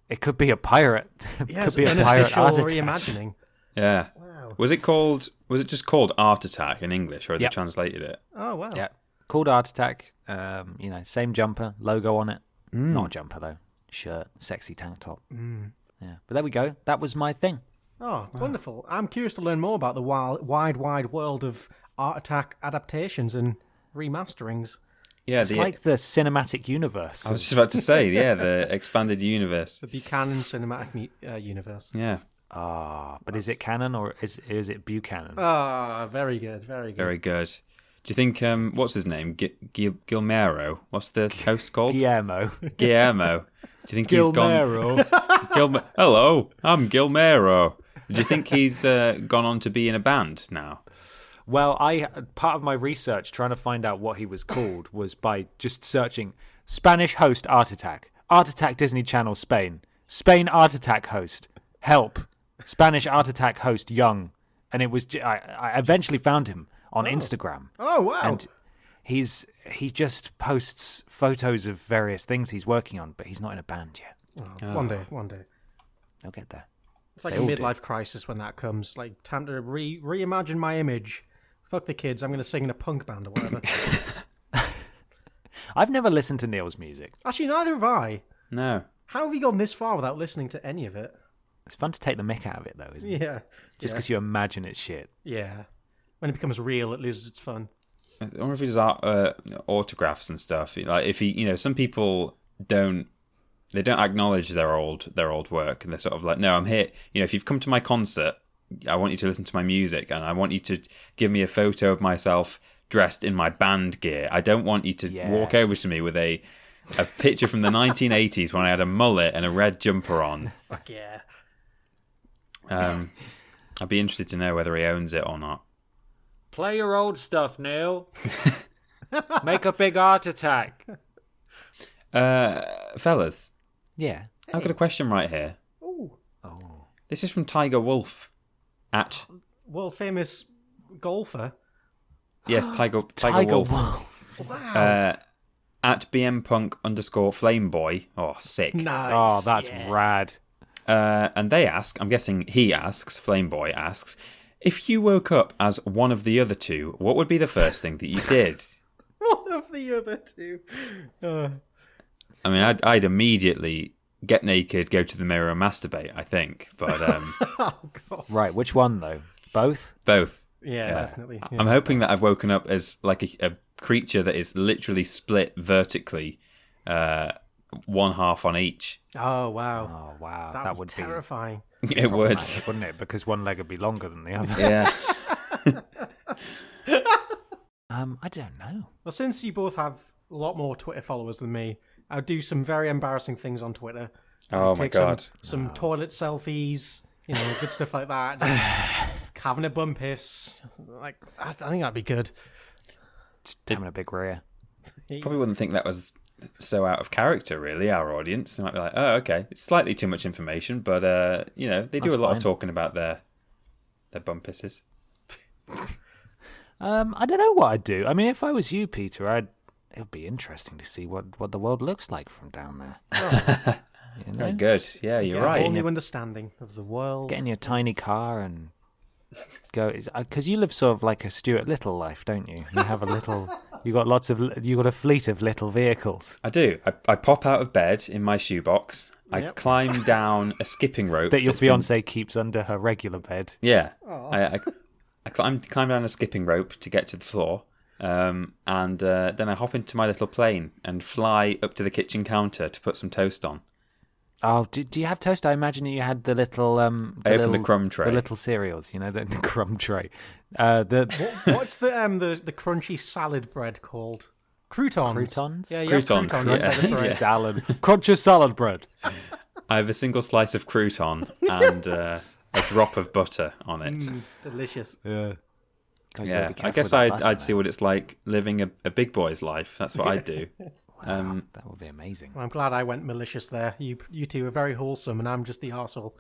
A: it could be a pirate.
C: Yeah,
A: could be
C: an
A: a pirate
C: official
A: Art Attack.
C: reimagining.
B: Yeah.
C: Wow.
B: Was it just called Art Attack in English, or had they
A: Yep.
B: translated it?
C: Oh, wow.
A: Yeah, called Art Attack. Same jumper, logo on it.
B: Mm.
A: Not a jumper though. Shirt, sexy tank top. Yeah, but there we go. That was my thing.
C: Oh, wonderful. I'm curious to learn more about the wide world of Art Attack adaptations and remasterings.
B: Yeah,
A: It's like the cinematic universe.
B: I was just about to say, yeah, the expanded universe.
C: The Buchanan cinematic universe.
B: Yeah,
A: But is it canon or is it Buchanan?
C: Ah, very good, very good.
B: very good. Do you think, what's his name? Guillermo? What's the host called?
A: Guillermo.
B: Guillermo. Do you think he's gone? Hello, I'm Guillermo. Do you think he's gone on to be in a band now?
A: Well, part of my research trying to find out what he was called was by just searching Spanish host Art Attack, Art Attack Disney Channel Spain, Spain Art Attack host, help, Spanish Art Attack host Young, and it was I eventually found him on Instagram.
C: Oh, wow.
A: And he just posts photos of various things he's working on, but he's not in a band yet.
C: One day.
A: He'll get there.
C: It's like
A: They
C: a
A: all do.
C: midlife crisis when that comes. Like, time to reimagine my image. Fuck the kids, I'm going to sing in a punk band or whatever.
A: I've never listened to Neil's music.
C: Actually, neither have I.
B: No.
C: How have you gone this far without listening to any of it?
A: It's fun to take the mick out of it, though, isn't it?
C: Yeah.
A: Just because you imagine it's shit.
C: Yeah. When it becomes real, it loses its fun.
B: I wonder if he does autographs and stuff. Like if he, some people don't acknowledge their old work, and they're sort of like, no, I'm here. If you've come to my concert, I want you to listen to my music, and I want you to give me a photo of myself dressed in my band gear. I don't want you to walk over to me with a picture from the 1980s when I had a mullet and a red jumper on.
C: Fuck yeah.
B: I'd be interested to know whether he owns it or not.
A: Play your old stuff, Neil. Make a big Art Attack.
B: Fellas,
A: Yeah.
B: I've got a question right here.
C: Ooh.
A: Oh.
B: This is from Tiger Wolf at
C: World famous golfer.
B: yes, Tiger Wolf.
C: Wow.
B: At bmpunk_flameboy. Oh, sick.
C: Nice.
A: Oh, that's
C: yeah.
A: rad.
B: And they ask, I'm guessing he asks, Flameboy asks, if you woke up as one of the other two, what would be the first thing that you did?
C: One of the other two.
B: I mean, I'd immediately get naked, go to the mirror and masturbate, I think. But
C: Oh, God.
A: Right, which one, though? Both?
B: both.
C: Yeah, definitely. Yeah.
B: I'm hoping that I've woken up as like a creature that is literally split vertically, one half on each.
C: Oh, wow.
A: Oh, wow.
C: that would be terrifying.
B: It would.
A: problematic, wouldn't it? Because one leg would be longer than the other.
B: Yeah.
A: I don't know.
C: Well, since you both have a lot more Twitter followers than me, I'll do some very embarrassing things on Twitter.
B: Oh, my
C: Take
B: God.
C: Some toilet selfies, good stuff like that. Having a bum piss. Like, I think that'd be good.
A: Just having a big rear.
B: Probably wouldn't think that was so out of character, really, our audience. They might be like, oh, okay, it's slightly too much information, but, they do
A: That's
B: a lot
A: fine.
B: of talking about their bum pisses.
A: I don't know what I'd do. I mean, if I was you, Peter, it would be interesting to see what the world looks like from down there. You know?
B: Very good. Yeah, you're
C: Get a
B: right.
C: whole new understanding of the world.
A: Get in your tiny car and go. Because you live sort of like a Stuart Little life, don't you? You have you got a fleet of little vehicles
B: I do. I pop out of bed in my shoebox. I
C: Yep.
B: climb down a skipping rope.
A: that your
B: that's been-
A: fiance keeps under her regular bed.
B: Yeah. I climb down a skipping rope to get to the floor. And then I hop into my little plane and fly up to the kitchen counter to put some toast on.
A: Oh, do you have toast? I imagine you had the little.
B: I opened the crumb tray.
A: The little cereals, the crumb tray.
C: What's the crunchy salad bread called? Croutons.
A: Croutons?
C: Yeah, you have
B: Croutons,
C: croutons
B: yeah.
C: instead of bread.
A: Salad. Crunch salad bread.
B: I have a single slice of crouton and a drop of butter on it.
C: Delicious.
A: Yeah. God, you gotta
B: Yeah,
A: be
B: I
A: careful
B: guess
A: with that
B: I'd
A: butter,
B: see
A: man.
B: what it's like living a big boy's life. That's what I'd do.
A: Wow, that would be amazing.
C: Well, I'm glad I went malicious there. You two are very wholesome, and I'm just the arsehole.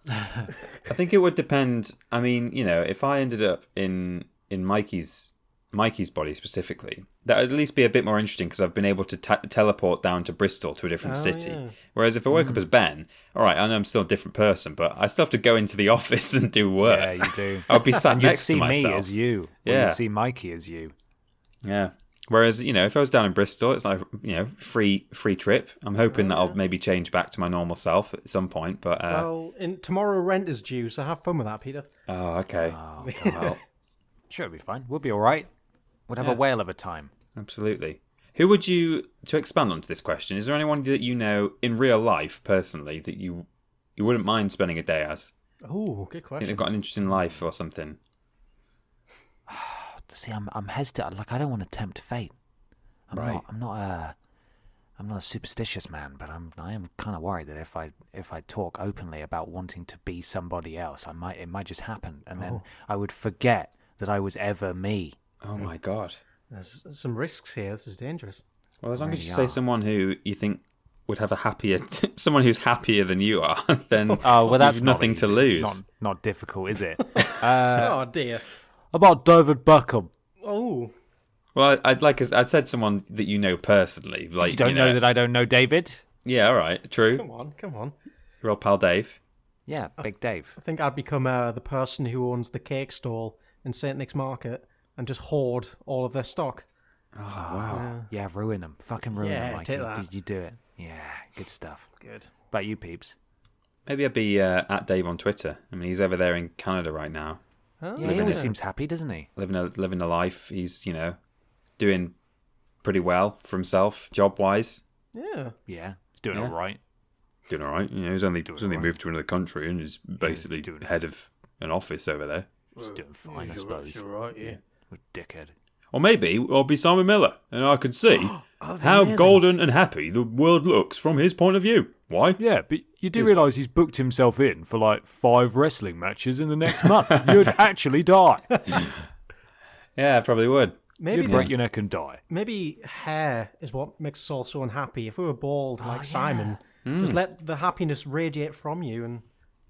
B: I think it would depend. I mean, if I ended up in Mikey's body specifically, that would at least be a bit more interesting because I've been able to teleport down to Bristol to a different city.
C: Yeah.
B: Whereas if I woke up as Ben, all right, I know I'm still a different person, but I still have to go into the office and do work.
A: Yeah, you do.
B: I'll be sat
A: And you'd
B: next
A: see
B: to myself.
A: me as you. Or
B: Yeah.
A: you'd see Mikey as you.
B: Yeah. Whereas, if I was down in Bristol, it's like, free trip. I'm hoping that I'll maybe change back to my normal self at some point. But
C: Well, tomorrow rent is due, so have fun with that, Peter.
B: oh, okay.
A: Oh, well, sure, it'll be fine. We'll be all right. We'll have a whale of a time.
B: Absolutely. Who would you, to expand onto this question, is there anyone that you know in real life, personally, that you wouldn't mind spending a day as?
C: Oh, good
B: Think
C: question.
B: they've got an interesting life or something?
A: See, I'm hesitant. Like, I don't want to tempt fate. I'm
B: Right.
A: not a superstitious man, but I am kind of worried that if I talk openly about wanting to be somebody else, it might just happen, and then I would forget that I was ever me.
B: Oh, my God.
C: There's some risks here. This is dangerous.
B: Well, as long as
A: There
B: you
A: you
B: say
A: are.
B: someone who you think would have a happier... someone who's happier than you are, then
A: Oh, well, that's
B: you've nothing
A: not
B: to
A: easy.
B: lose.
A: Not difficult, is it?
C: Oh, dear.
A: About David Beckham.
C: Oh.
B: Well, I'd said someone that you know personally. Like,
A: You don't know that I don't know David?
B: Yeah, all right, true.
C: Come on.
B: Your old pal Dave.
A: Yeah, Big Dave.
C: I think I'd become the person who owns the cake stall in St. Nick's Market and just hoard all of their stock.
B: Oh, wow.
A: Yeah, ruin them. Fucking ruin
C: Yeah,
A: them, Mikey.
C: take that.
A: Did you do it? Yeah, good stuff.
C: Good.
A: About you, peeps?
B: Maybe I'd be at Dave on Twitter. I mean, he's over there in Canada right now,
C: Oh,
A: Yeah, he always seems happy, doesn't he?
B: living a life. He's, doing pretty well for himself, job-wise.
C: Yeah.
A: Yeah, he's doing
B: Yeah.
A: all right.
B: Doing all right. He's only
A: right.
B: moved to another country and is basically
A: doing it.
B: head of an office over there.
A: He's doing fine, I suppose.
C: right, yeah.
A: What a dickhead.
B: Or maybe I'll be Simon Miller, and I could see
C: that'd be
B: how
C: amazing.
B: golden and happy the world looks from his point of view. Why?
A: Yeah, but you do realise he's booked himself in for like 5 wrestling matches in the next month. You'd actually die.
B: Yeah, I probably would.
C: Maybe
A: You'd break your neck and die.
C: maybe hair is what makes us all so unhappy. If we were bald like Simon, just let the happiness radiate from you and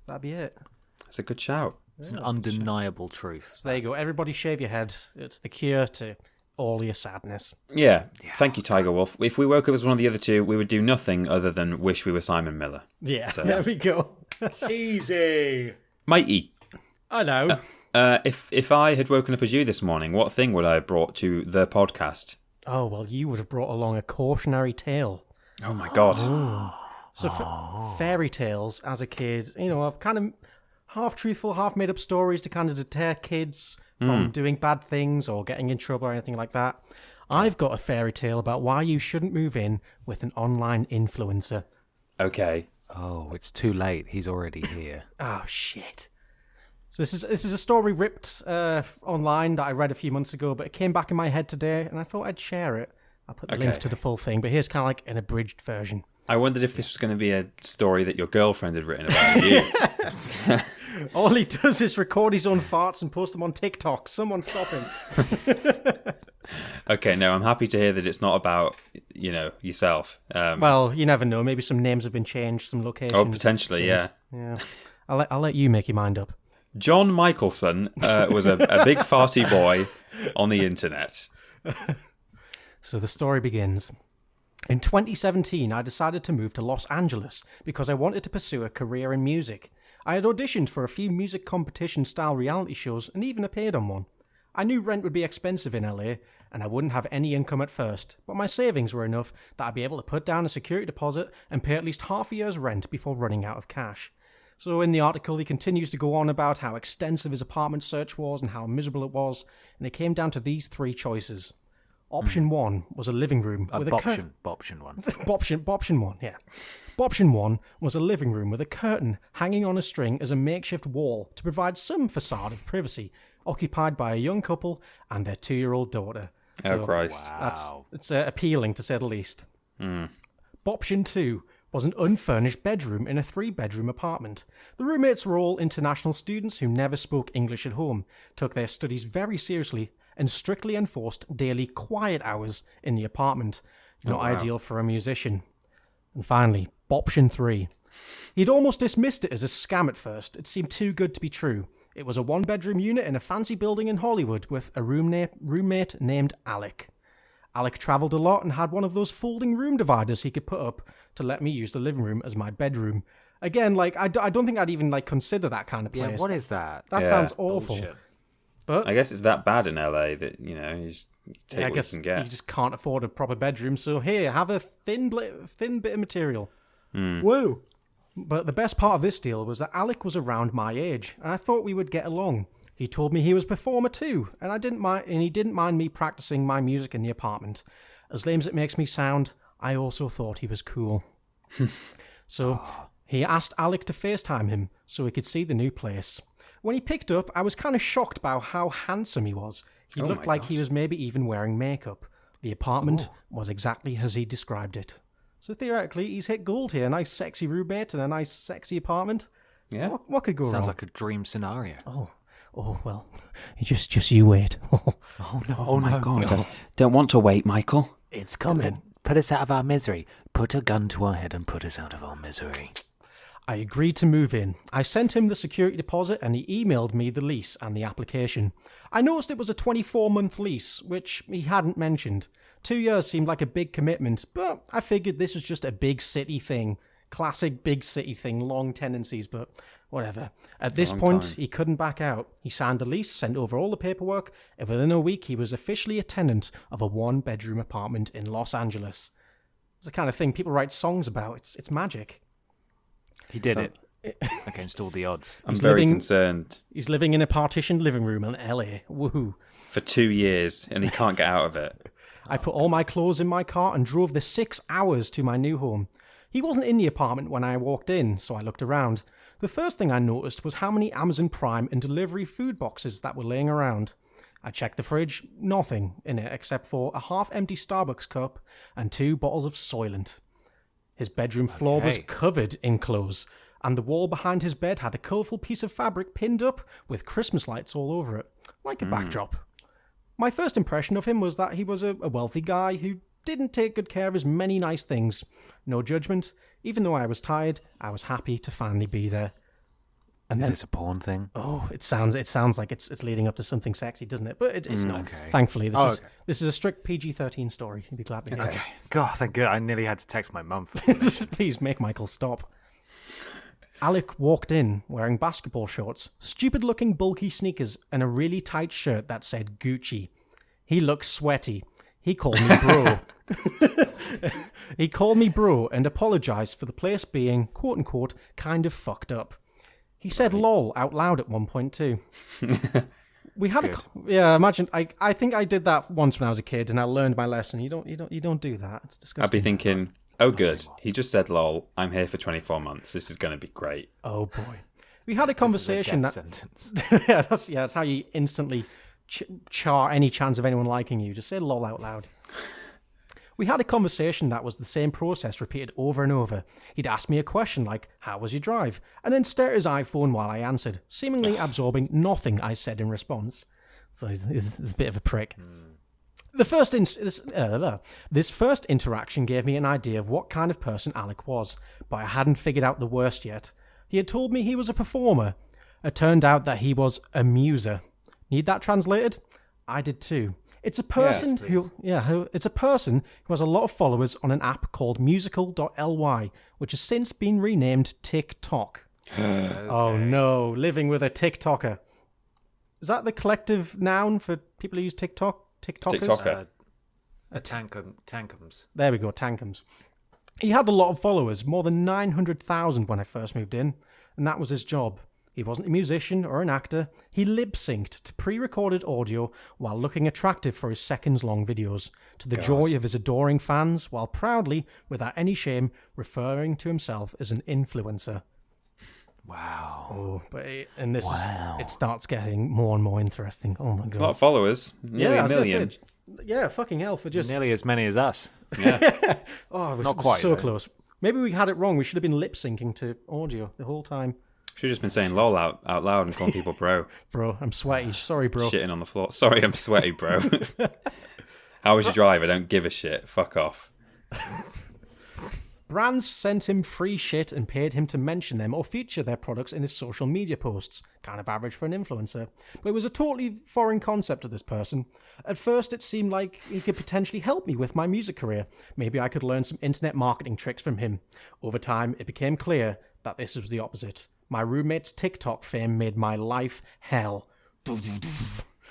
C: that'd be it.
B: That's a good shout.
A: It's an undeniable truth.
C: So there you go. Everybody shave your head. It's the cure to all your sadness.
B: Yeah. Thank you, Tiger Wolf. If we woke up as one of the other two, we would do nothing other than wish we were Simon Miller.
C: Yeah,
B: So-
C: there we go.
A: Easy.
B: Mikey,
C: I know.
B: if I had woken up as you this morning, what thing would I have brought to the podcast?
C: Oh, well, you would have brought along a cautionary tale.
B: Oh my God.
C: So fairy tales as a kid, I've kind of half truthful, half made up stories to kind of deter kids from doing bad things or getting in trouble or anything like that. I've got a fairy tale about why you shouldn't move in with an online influencer.
B: Okay.
A: Oh, it's too late. He's already here.
C: Oh shit! So this is a story ripped online that I read a few months ago, but it came back in my head today, and I thought I'd share it. I'll put the link
B: Okay.
C: to the full thing, but here's kind of like an abridged version.
B: I wondered if this was going to be a story that your girlfriend had written about you.
C: All he does is record his own farts and post them on TikTok. Someone stop him.
B: Okay, no, I'm happy to hear that it's not about, yourself.
C: Well, you never know. Maybe some names have been changed, some locations.
B: Oh, potentially, yeah.
C: Yeah. I'll let you make your mind up.
B: John Michelson was a big farty boy on the internet.
C: So the story begins. In 2017, I decided to move to Los Angeles because I wanted to pursue a career in music. I had auditioned for a few music competition-style reality shows and even appeared on one. I knew rent would be expensive in LA, and I wouldn't have any income at first, but my savings were enough that I'd be able to put down a security deposit and pay at least half a year's rent before running out of cash. So in the article, he continues to go on about how extensive his apartment search was and how miserable it was, and it came down to these 3 choices. Option 1 was a living room with a curtain.
A: Boption one.
C: Boption 1, yeah. Boption 1 was a living room with a curtain hanging on a string as a makeshift wall to provide some facade of privacy, occupied by a young couple and their 2-year-old daughter.
B: Oh, Christ.
C: It's appealing, to say the least. Boption 2 was an unfurnished bedroom in a 3-bedroom apartment. The roommates were all international students who never spoke English at home, took their studies very seriously, and strictly enforced daily quiet hours in the apartment. Not ideal for a musician. And finally, Boption 3. He'd almost dismissed it as a scam at first. It seemed too good to be true. It was a 1-bedroom unit in a fancy building in Hollywood with a roommate named Alec. Alec travelled a lot and had one of those folding room dividers he could put up to let me use the living room as my bedroom. Again, I don't think I'd even consider that kind of place.
A: Yeah, what is that?
C: That sounds awful.
A: Bullshit.
C: But
B: I guess it's that bad in LA that, you just take what you can get.
C: You just can't afford a proper bedroom, so here, have a thin bit of material. Whoa! But the best part of this deal was that Alec was around my age, and I thought we would get along. He told me he was a performer too, and he didn't mind me practicing my music in the apartment. As lame as it makes me sound, I also thought he was cool. So he asked Alec to FaceTime him so he could see the new place. When he picked up, I was kind of shocked by how handsome he was. He looked like he was maybe even wearing makeup. The apartment was exactly as he described it. So theoretically, he's hit gold here. Nice sexy roommate and a nice sexy apartment.
B: Yeah.
C: What could go wrong?
A: Sounds like a dream scenario.
C: Oh, well, just you wait.
A: Oh no! Oh my God!
B: Don't want to wait, Michael.
C: It's coming.
A: Put us out of our misery. Put a gun to our head and put us out of our misery.
C: I agreed to move in. I sent him the security deposit and he emailed me the lease and the application. I noticed it was a 24-month lease, which he hadn't mentioned. 2 years seemed like a big commitment, but I figured this was just a big city thing. Classic big city thing, long tenancies, but whatever. At this point, he couldn't back out. He signed the lease, sent over all the paperwork, and within a week, he was officially a tenant of a 1-bedroom apartment in Los Angeles. It's the kind of thing people write songs about. It's magic.
A: He did it against all the odds.
B: I'm very concerned.
C: He's living in a partitioned living room in LA. Woohoo.
B: For 2 years, and he can't get out of it.
C: I put all my clothes in my car and drove the 6 hours to my new home. He wasn't in the apartment when I walked in, so I looked around. The first thing I noticed was how many Amazon Prime and delivery food boxes that were laying around. I checked the fridge, nothing in it except for a half-empty Starbucks cup and 2 bottles of Soylent. His bedroom floor was covered in clothes, and the wall behind his bed had a colourful piece of fabric pinned up with Christmas lights all over it, like a backdrop. My first impression of him was that he was a wealthy guy who didn't take good care of his many nice things. No judgment. Even though I was tired, I was happy to finally be there. And
A: Is this a porn thing?
C: Oh, it sounds like it's leading up to something sexy, doesn't it? But it's not.
A: Okay.
C: Thankfully, this is a strict PG-13 story. You'd be glad to hear.
A: Okay. God, thank God. I nearly had to text my mum for this.
C: Please make Michael stop. Alec walked in wearing basketball shorts, stupid-looking bulky sneakers, and a really tight shirt that said Gucci. He looked sweaty. He called me bro. He called me bro and apologized for the place being, quote-unquote, kind of fucked up. He said lol out loud at one point too. We had imagine I think I did that once when I was a kid and I learned my lesson. You don't do that. It's disgusting.
B: I'd be thinking, oh good, he just said lol, I'm here for 24 months. This is going to be great.
C: Oh boy. We had a conversation
A: This is a death
C: that
A: sentence.
C: that's how you instantly char any chance of anyone liking you. Just say lol out loud. We had a conversation that was the same process repeated over and over. He'd ask me a question like, how was your drive? And then stare at his iPhone while I answered, seemingly absorbing nothing I said in response. So he's a bit of a prick. This first interaction gave me an idea of what kind of person Alec was, but I hadn't figured out the worst yet. He had told me he was a performer. It turned out that he was a muser. Need that translated? I did too. It's a person who has a lot of followers on an app called musical.ly, which has since been renamed TikTok. Okay. Oh no, living with a TikToker. Is that the collective noun for people who use TikTok? TikTokers?
A: Tankums.
C: There we go, Tankums. He had a lot of followers, more than 900,000 when I first moved in, and that was his job. He wasn't a musician or an actor. He lip-synced to pre-recorded audio while looking attractive for his seconds-long videos, to the joy of his adoring fans, while proudly, without any shame, referring to himself as an influencer.
A: Wow.
C: Oh, but it starts getting more and more interesting. Oh my god.
B: A lot of followers. Nearly a million.
C: Yeah, fucking hell, for just...
A: Nearly as many as us.
B: Yeah.
C: Oh, it was
A: Not quite,
C: so
A: though.
C: close. Maybe we had it wrong. We should have been lip-syncing to audio the whole time.
B: Should have just been saying lol out loud and calling people bro.
C: Bro, I'm sweaty. Sorry, bro.
B: Shitting on the floor. Sorry, I'm sweaty, bro. How was your drive? I don't give a shit. Fuck off.
C: Brands sent him free shit and paid him to mention them or feature their products in his social media posts. Kind of average for an influencer. But it was a totally foreign concept to this person. At first, it seemed like he could potentially help me with my music career. Maybe I could learn some internet marketing tricks from him. Over time, it became clear that this was the opposite. My roommate's TikTok fame made my life hell.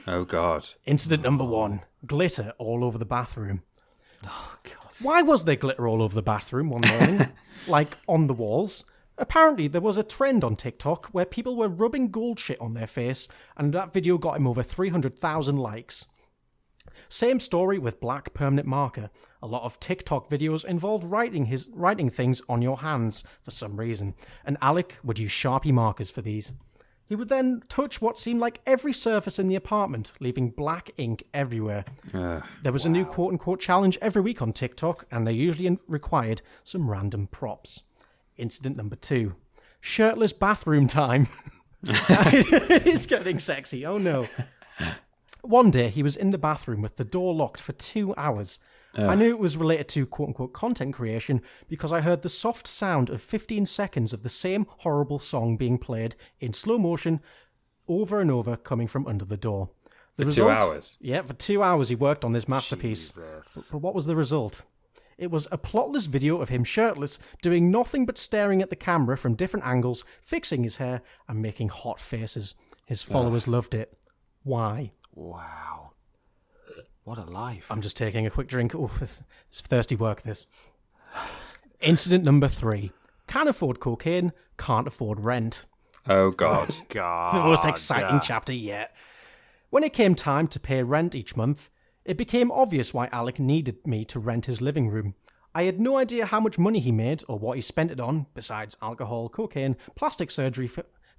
B: Oh, God.
C: Incident number 1. Glitter all over the bathroom. Oh, God. Why was there glitter all over the bathroom one morning? Like, on the walls? Apparently, there was a trend on TikTok where people were rubbing gold shit on their face, and that video got him over 300,000 likes. Same story with black permanent marker. A lot of TikTok videos involved writing things on your hands for some reason, and Alec would use Sharpie markers for these. He would then touch what seemed like every surface in the apartment, leaving black ink everywhere. There was a new quote-unquote challenge every week on TikTok, and they usually required some random props. Incident number 2. Shirtless bathroom time. It's getting sexy, oh no. One day, he was in the bathroom with the door locked for 2 hours. I knew it was related to quote-unquote content creation because I heard the soft sound of 15 seconds of the same horrible song being played in slow motion over and over coming from under the door.
B: For 2 hours?
C: Yeah, for 2 hours he worked on this masterpiece. But what was the result? It was a plotless video of him shirtless, doing nothing but staring at the camera from different angles, fixing his hair, and making hot faces. His followers loved it. Why?
A: Wow. What a life.
C: I'm just taking a quick drink. Oh, it's thirsty work, this. Incident number 3. Can't afford cocaine, can't afford rent.
B: Oh, God.
A: God.
C: The most exciting chapter yet. When it came time to pay rent each month, it became obvious why Alec needed me to rent his living room. I had no idea how much money he made or what he spent it on, besides alcohol, cocaine, plastic surgery,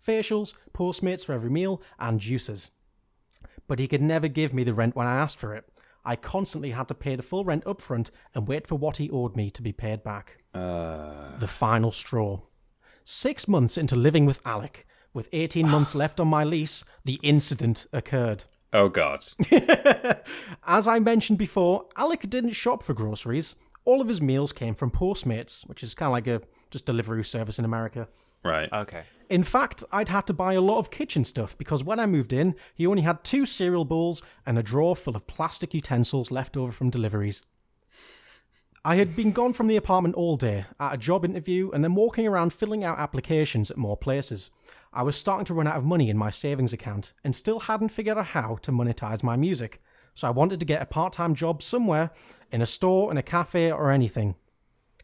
C: facials, Postmates for every meal, and juices. But he could never give me the rent when I asked for it. I constantly had to pay the full rent up front and wait for what he owed me to be paid back. The final straw. 6 months into living with Alec, with 18 months left on my lease, the incident occurred.
B: Oh, God.
C: As I mentioned before, Alec didn't shop for groceries. All of his meals came from Postmates, which is kind of like a just delivery service in America.
B: Right.
A: Okay.
C: In fact, I'd had to buy a lot of kitchen stuff because when I moved in, he only had 2 cereal bowls and a drawer full of plastic utensils left over from deliveries. I had been gone from the apartment all day, at a job interview, and then walking around filling out applications at more places. I was starting to run out of money in my savings account and still hadn't figured out how to monetize my music. So I wanted to get a part-time job somewhere, in a store, in a cafe, or anything.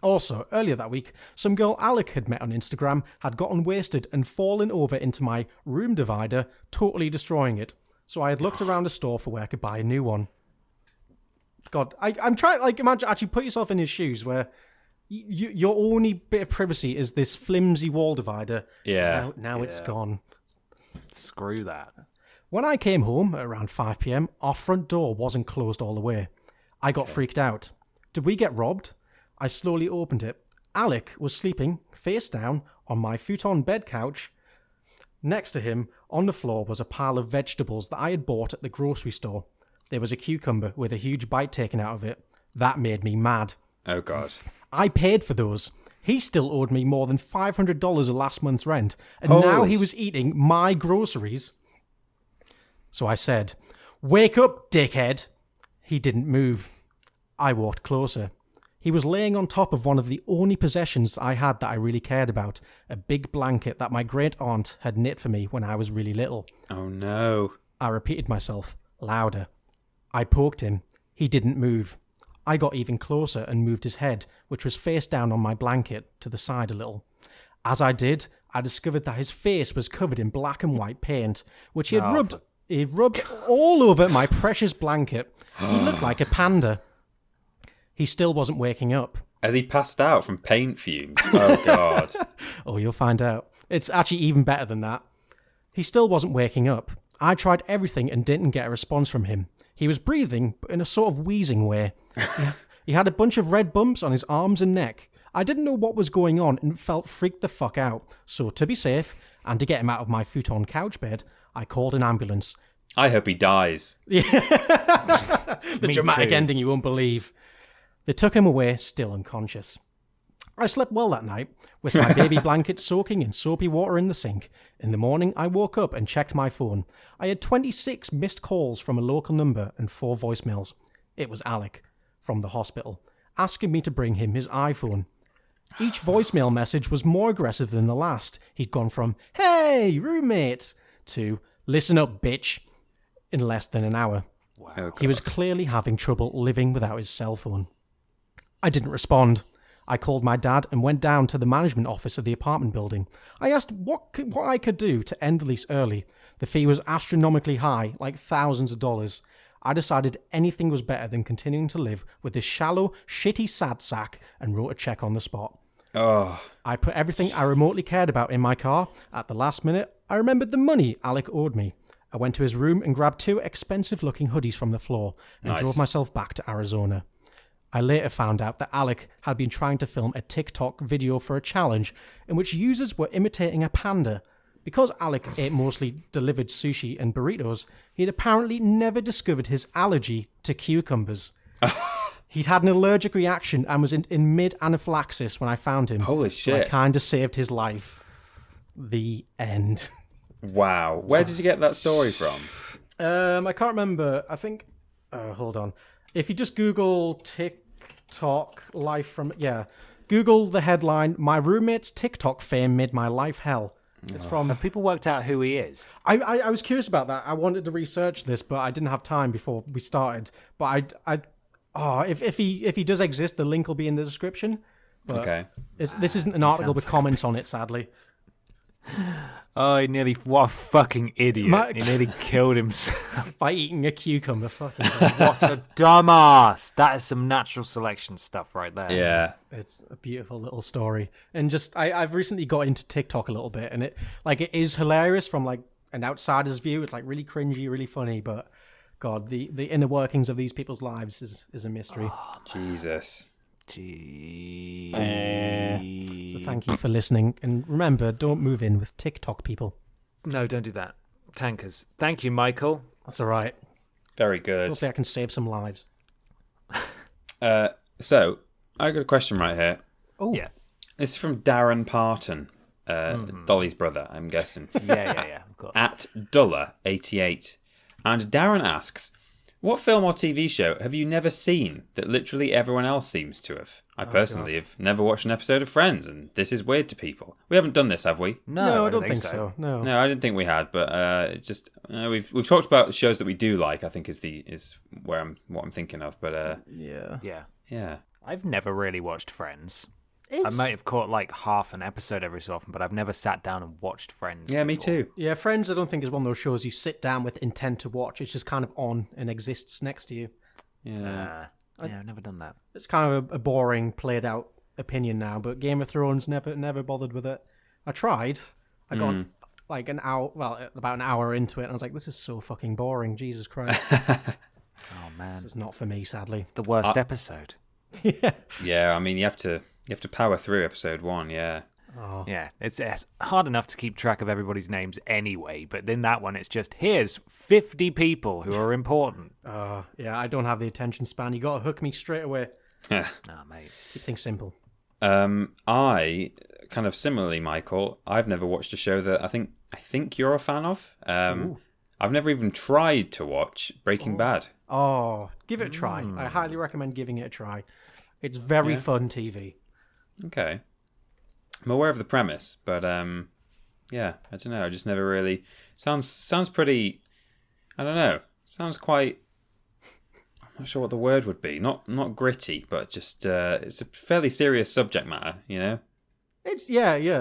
C: Also, earlier that week, some girl Alec had met on Instagram had gotten wasted and fallen over into my room divider, totally destroying it. So I had looked around a store for where I could buy a new one. God, I'm trying, like, imagine, actually put yourself in his shoes where your only bit of privacy is this flimsy wall divider.
B: Yeah.
C: Now it's gone.
A: Screw that.
C: When I came home at around 5 p.m, our front door wasn't closed all the way. I got freaked out. Did we get robbed? I slowly opened it. Alec was sleeping, face down, on my futon bed couch. Next to him, on the floor, was a pile of vegetables that I had bought at the grocery store. There was a cucumber with a huge bite taken out of it. That made me mad.
B: Oh, God.
C: I paid for those. He still owed me more than $500 of last month's rent, and now he was eating my groceries. So I said, "Wake up, dickhead." He didn't move. I walked closer. He was laying on top of one of the only possessions I had that I really cared about, a big blanket that my great-aunt had knit for me when I was really little.
B: Oh, no.
C: I repeated myself, louder. I poked him. He didn't move. I got even closer and moved his head, which was face down on my blanket, to the side a little. As I did, I discovered that his face was covered in black and white paint, which he had rubbed all over my precious blanket. He looked like a panda. He still wasn't waking up.
B: Has he passed out from paint fumes? Oh, God.
C: Oh, you'll find out. It's actually even better than that. He still wasn't waking up. I tried everything and didn't get a response from him. He was breathing, but in a sort of wheezing way. He had a bunch of red bumps on his arms and neck. I didn't know what was going on and felt freaked the fuck out. So to be safe, and to get him out of my futon couch bed, I called an ambulance.
B: I hope he dies.
C: The dramatic
A: too.
C: ending you won't believe. They took him away, still unconscious. I slept well that night, with my baby blanket soaking in soapy water in the sink. In the morning, I woke up and checked my phone. I had 26 missed calls from a local number and 4 voicemails. It was Alec, from the hospital, asking me to bring him his iPhone. Each voicemail message was more aggressive than the last. He'd gone from, "Hey, roommate," to "Listen up, bitch," in less than an hour.
B: Wow.
C: He was clearly having trouble living without his cell phone. I didn't respond. I called my dad and went down to the management office of the apartment building. I asked what I could do to end the lease early. The fee was astronomically high, like thousands of dollars. I decided anything was better than continuing to live with this shallow, shitty sad sack and wrote a check on the spot.
B: Oh,
C: I put everything I remotely cared about in my car. At the last minute, I remembered the money Alec owed me. I went to his room and grabbed 2 expensive-looking hoodies from the floor and
B: Nice.
C: drove myself back to Arizona. I later found out that Alec had been trying to film a TikTok video for a challenge in which users were imitating a panda. Because Alec ate mostly delivered sushi and burritos, he'd apparently never discovered his allergy to cucumbers. He'd had an allergic reaction and was in mid-anaphylaxis when I found him.
B: Holy
C: So I
B: shit.
C: kind of saved his life. The end.
B: wow. Where did you get that story from?
C: I can't remember. I think... hold on. If you just Google TikTok life from... Yeah. Google the headline, "My roommate's TikTok fame made my life hell." It's from...
A: Have people worked out who he is?
C: I was curious about that. I wanted to research this, but I didn't have time before we started. But if he does exist, the link will be in the description. But
B: Okay.
C: this isn't an article
A: sounds
C: with comments on it, sadly.
A: Oh, what a fucking idiot. He nearly killed himself.
C: By eating a cucumber, fucking hell.
A: What a dumbass. That is some natural selection stuff right there.
B: Yeah.
C: It's a beautiful little story. And just I've recently got into TikTok a little bit, and it is hilarious from like an outsider's view. It's like really cringy, really funny, but God, the inner workings of these people's lives is a mystery.
B: Jesus.
A: Gee.
C: So thank you for listening, and remember, don't move in with TikTok people.
A: No, don't do that. Tankers. Thank you, Michael.
C: That's all right.
B: Very good.
C: Hopefully I can save some lives.
B: So, I got a question right here.
C: Oh,
A: Yeah.
B: This is from Darren Parton, Dolly's brother, I'm guessing.
A: Yeah, of course.
B: At Duller88. And Darren asks, what film or TV show have you never seen that literally everyone else seems to have? I personally have never watched an episode of Friends, and this is weird to people. We haven't done this, have we?
C: no, I don't think so. No.
B: No, I didn't think we had, but we've talked about the shows that we do like. I think is what I'm thinking of. But
C: Yeah.
B: yeah,
A: I've never really watched Friends. I might have caught like half an episode every so often, but I've never sat down and watched Friends.
B: yeah, me
A: before.
B: too.
C: Yeah, Friends, I don't think is one of those shows you sit down with intent to watch. It's just kind of on and exists next to you.
B: Yeah,
A: Yeah, I've never done that.
C: It's kind of a boring, played out opinion now, but Game of Thrones never bothered with it. I tried. I got like an hour, about an hour into it, and I was like, this is so fucking boring. Jesus Christ.
A: Oh man,
C: It's not for me, sadly.
A: the worst episode.
B: yeah. I mean, you have to power through episode 1. Yeah.
C: Oh.
A: Yeah, it's hard enough to keep track of everybody's names anyway, but then that one, it's just, here's 50 people who are important.
C: Yeah, I don't have the attention span. You got to hook me straight away.
A: Oh, mate.
C: Keep things simple.
B: I kind of similarly, Michael. I've never watched a show that I think you're a fan of. I've never even tried to watch Breaking Bad.
C: Oh, give it a try. I highly recommend giving it a try. It's very fun TV.
B: Okay. I'm aware of the premise, but yeah, I don't know. I just never really sounds pretty. I don't know. Sounds quite. I'm not sure what the word would be. Not gritty, but just it's a fairly serious subject matter. You know.
C: It's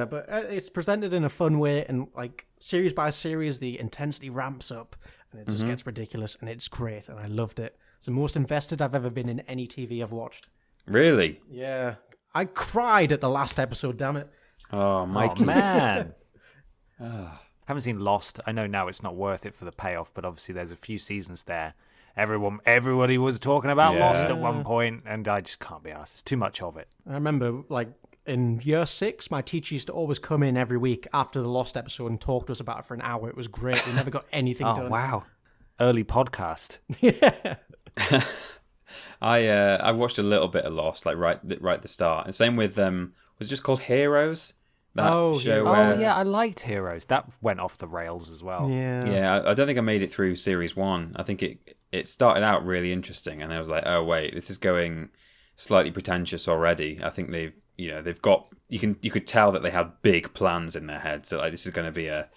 C: but it's presented in a fun way, and like series by series, the intensity ramps up, and it just gets ridiculous, and it's great, and I loved it. It's the most invested I've ever been in any TV I've watched.
B: Really?
C: Yeah, I cried at the last episode. Damn it!
B: Oh, Mikey.
A: Oh, man. Haven't seen Lost. I know now it's not worth it for the payoff, but obviously there's a few seasons there. Everybody was talking about Lost at one point, and I just can't be asked. It's too much of it.
C: I remember, like, in year 6, my teacher used to always come in every week after the Lost episode and talk to us about it for an hour. It was great. We never got anything
A: Oh,
C: done.
A: wow. Early podcast.
C: Yeah.
B: I watched a little bit of Lost, like right at the start. And same with was it just called Heroes? That show where,
A: Oh, yeah, I liked Heroes. That went off the rails as well.
C: Yeah.
B: I don't think I made it through series 1. I think it started out really interesting, and then I was like, oh wait, this is going slightly pretentious already. I think they've got you could tell that they had big plans in their heads. So like this is going to be a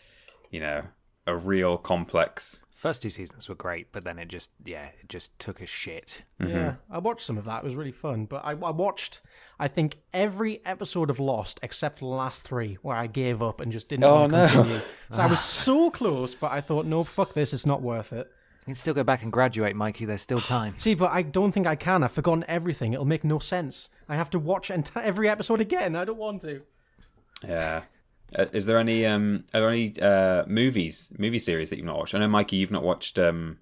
B: real complex.
A: First 2 seasons were great, but then it just took a shit.
C: Yeah, I watched some of that. It was really fun. But I watched, I think, every episode of Lost except for the last 3, where I gave up and just didn't want to continue. So I was so close, but I thought, no, fuck this, it's not worth it.
A: You can still go back and graduate, Mikey. There's still time.
C: See, but I don't think I can. I've forgotten everything. It'll make no sense. I have to watch every episode again. I don't want to.
B: Yeah. Is there any movie series that you've not watched? I know, Mikey, you've not watched. Have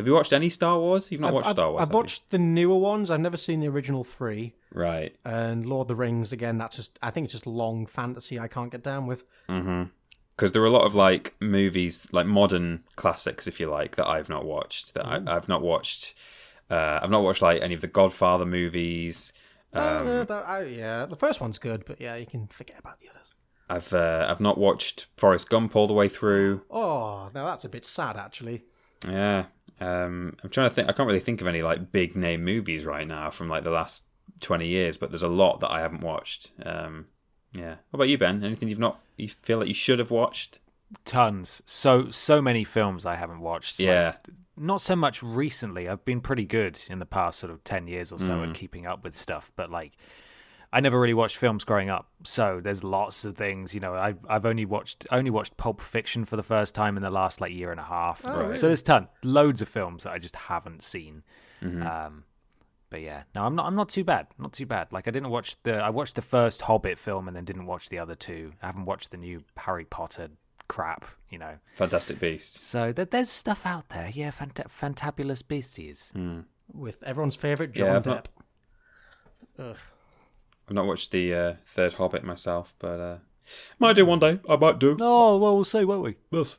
B: you watched any Star Wars? You've not watched Star Wars.
C: I've watched the newer ones. I've never seen the original 3.
B: Right.
C: And Lord of the Rings again. I think it's just long fantasy. I can't get down with.
B: Because there are a lot of like movies, like modern classics, if you like, that I've not watched. I've not watched. I've not watched like any of the Godfather movies.
C: The first one's good, but yeah, you can forget about the others.
B: I've not watched Forrest Gump all the way through.
C: Oh, now that's a bit sad, actually.
B: Yeah. I'm trying to think. I can't really think of any like big name movies right now from like the last 20 years, but there's a lot that I haven't watched. Yeah. What about you, Ben? Anything you feel like you should have watched?
A: Tons. So many films I haven't watched.
B: Yeah.
A: Not so much recently. I've been pretty good in the past sort of 10 years or so at keeping up with stuff, but like I never really watched films growing up, so there's lots of things. I've only watched Pulp Fiction for the first time in the last like year and a half.
C: Right.
A: So there's loads of films that I just haven't seen. But yeah, no, I'm not too bad. Not too bad. Like I watched the first Hobbit film and then didn't watch the other 2. I haven't watched the new Harry Potter crap.
B: Fantastic Beasts.
A: So there's stuff out there. Yeah, Fantabulous Beasties.
C: With everyone's favourite John Depp. Ugh.
B: I've not watched the third Hobbit myself, but might do one day. I might do.
A: Oh, well, we'll see, won't we?
B: Yes.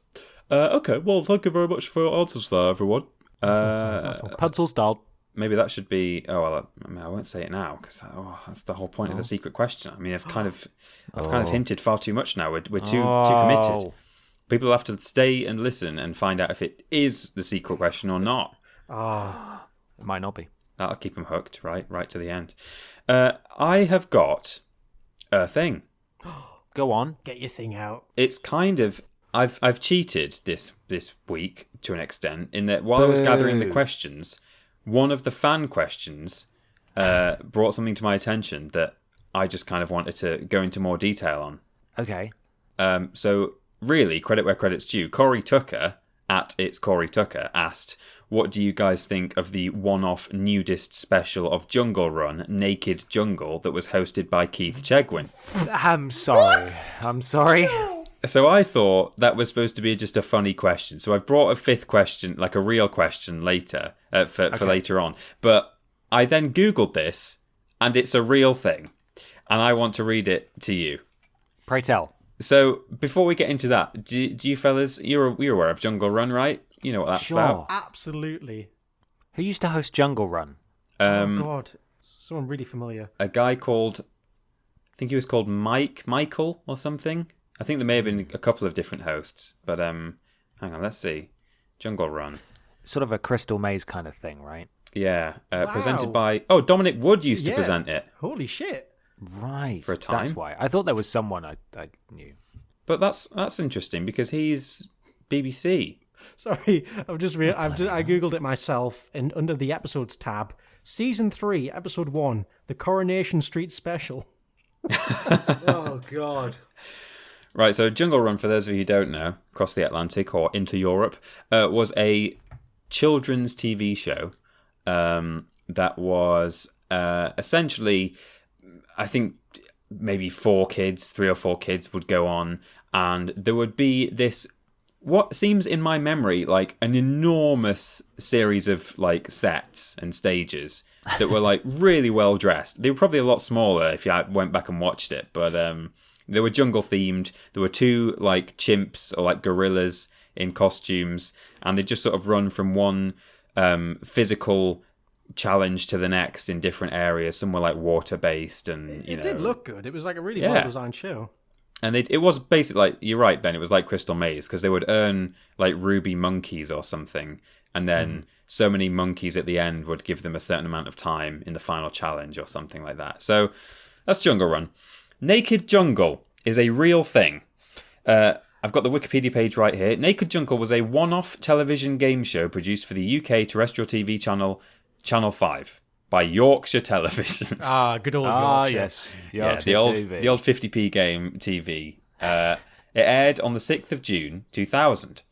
B: Okay, well, thank you very much for your answers there, everyone.
A: Pencil style.
B: Maybe that should be... Oh, well, I won't say it now, because that's the whole point of the secret question. I mean, I've kind of hinted far too much now. We're too committed. People have to stay and listen and find out if it is the secret question or not.
A: It might not be.
B: That'll keep them hooked, right to the end. I have got a thing.
A: Go on.
C: Get your thing out.
B: It's kind of... I've cheated this week to an extent in that while I was gathering the questions, one of the fan questions brought something to my attention that I just kind of wanted to go into more detail on.
A: Okay.
B: So really, credit where credit's due. Corey Tucker, at It's Corey Tucker, asked, what do you guys think of the one-off nudist special of Jungle Run, Naked Jungle, that was hosted by Keith Chegwin?
A: I'm sorry. What? I'm sorry.
B: So I thought that was supposed to be just a funny question. So I've brought a 5th question, like a real question later, for later on. But I then Googled this, and it's a real thing. And I want to read it to you.
A: Pray tell.
B: So before we get into that, do you fellas, you're aware of Jungle Run, right? You know what that's about.
C: Absolutely.
A: Who used to host Jungle Run?
C: Oh, God. Someone really familiar.
B: A guy called, I think he was called Michael or something. I think there may have been a couple of different hosts, but hang on, let's see. Jungle Run.
A: Sort of a Crystal Maze kind of thing, right?
B: Yeah.
C: Wow.
B: Presented by, Dominic Wood used to present it.
C: Holy shit.
A: Right.
B: For a time.
A: That's why. I thought there was someone I knew.
B: But that's interesting because he's BBC.
C: Sorry, I googled it myself, and under the episodes tab, season 3, episode 1, the Coronation Street special. Oh, God.
B: Right, so Jungle Run, for those of you who don't know, across the Atlantic or into Europe, was a children's TV show that was essentially, I think, maybe 3 or 4 kids would go on, and there would be this, what seems in my memory like an enormous series of like sets and stages that were like really well dressed. They were probably a lot smaller if you went back and watched it, but they were jungle themed. There were 2 like chimps or like gorillas in costumes, and they just sort of run from one physical challenge to the next in different areas. Some were like water based, and
C: It did look good. It was like a really well designed show.
B: And it was basically like, you're right, Ben, it was like Crystal Maze, because they would earn like ruby monkeys or something, and then so many monkeys at the end would give them a certain amount of time in the final challenge or something like that. So that's Jungle Run. Naked Jungle is a real thing. I've got the Wikipedia page right here. Naked Jungle was a one-off television game show produced for the UK terrestrial TV channel Channel 5 by Yorkshire Television.
C: Good old Yorkshire.
A: Yes.
B: Yeah,
A: Yorkshire TV.
B: the old 50p game TV. It aired on the 6th of June 2000.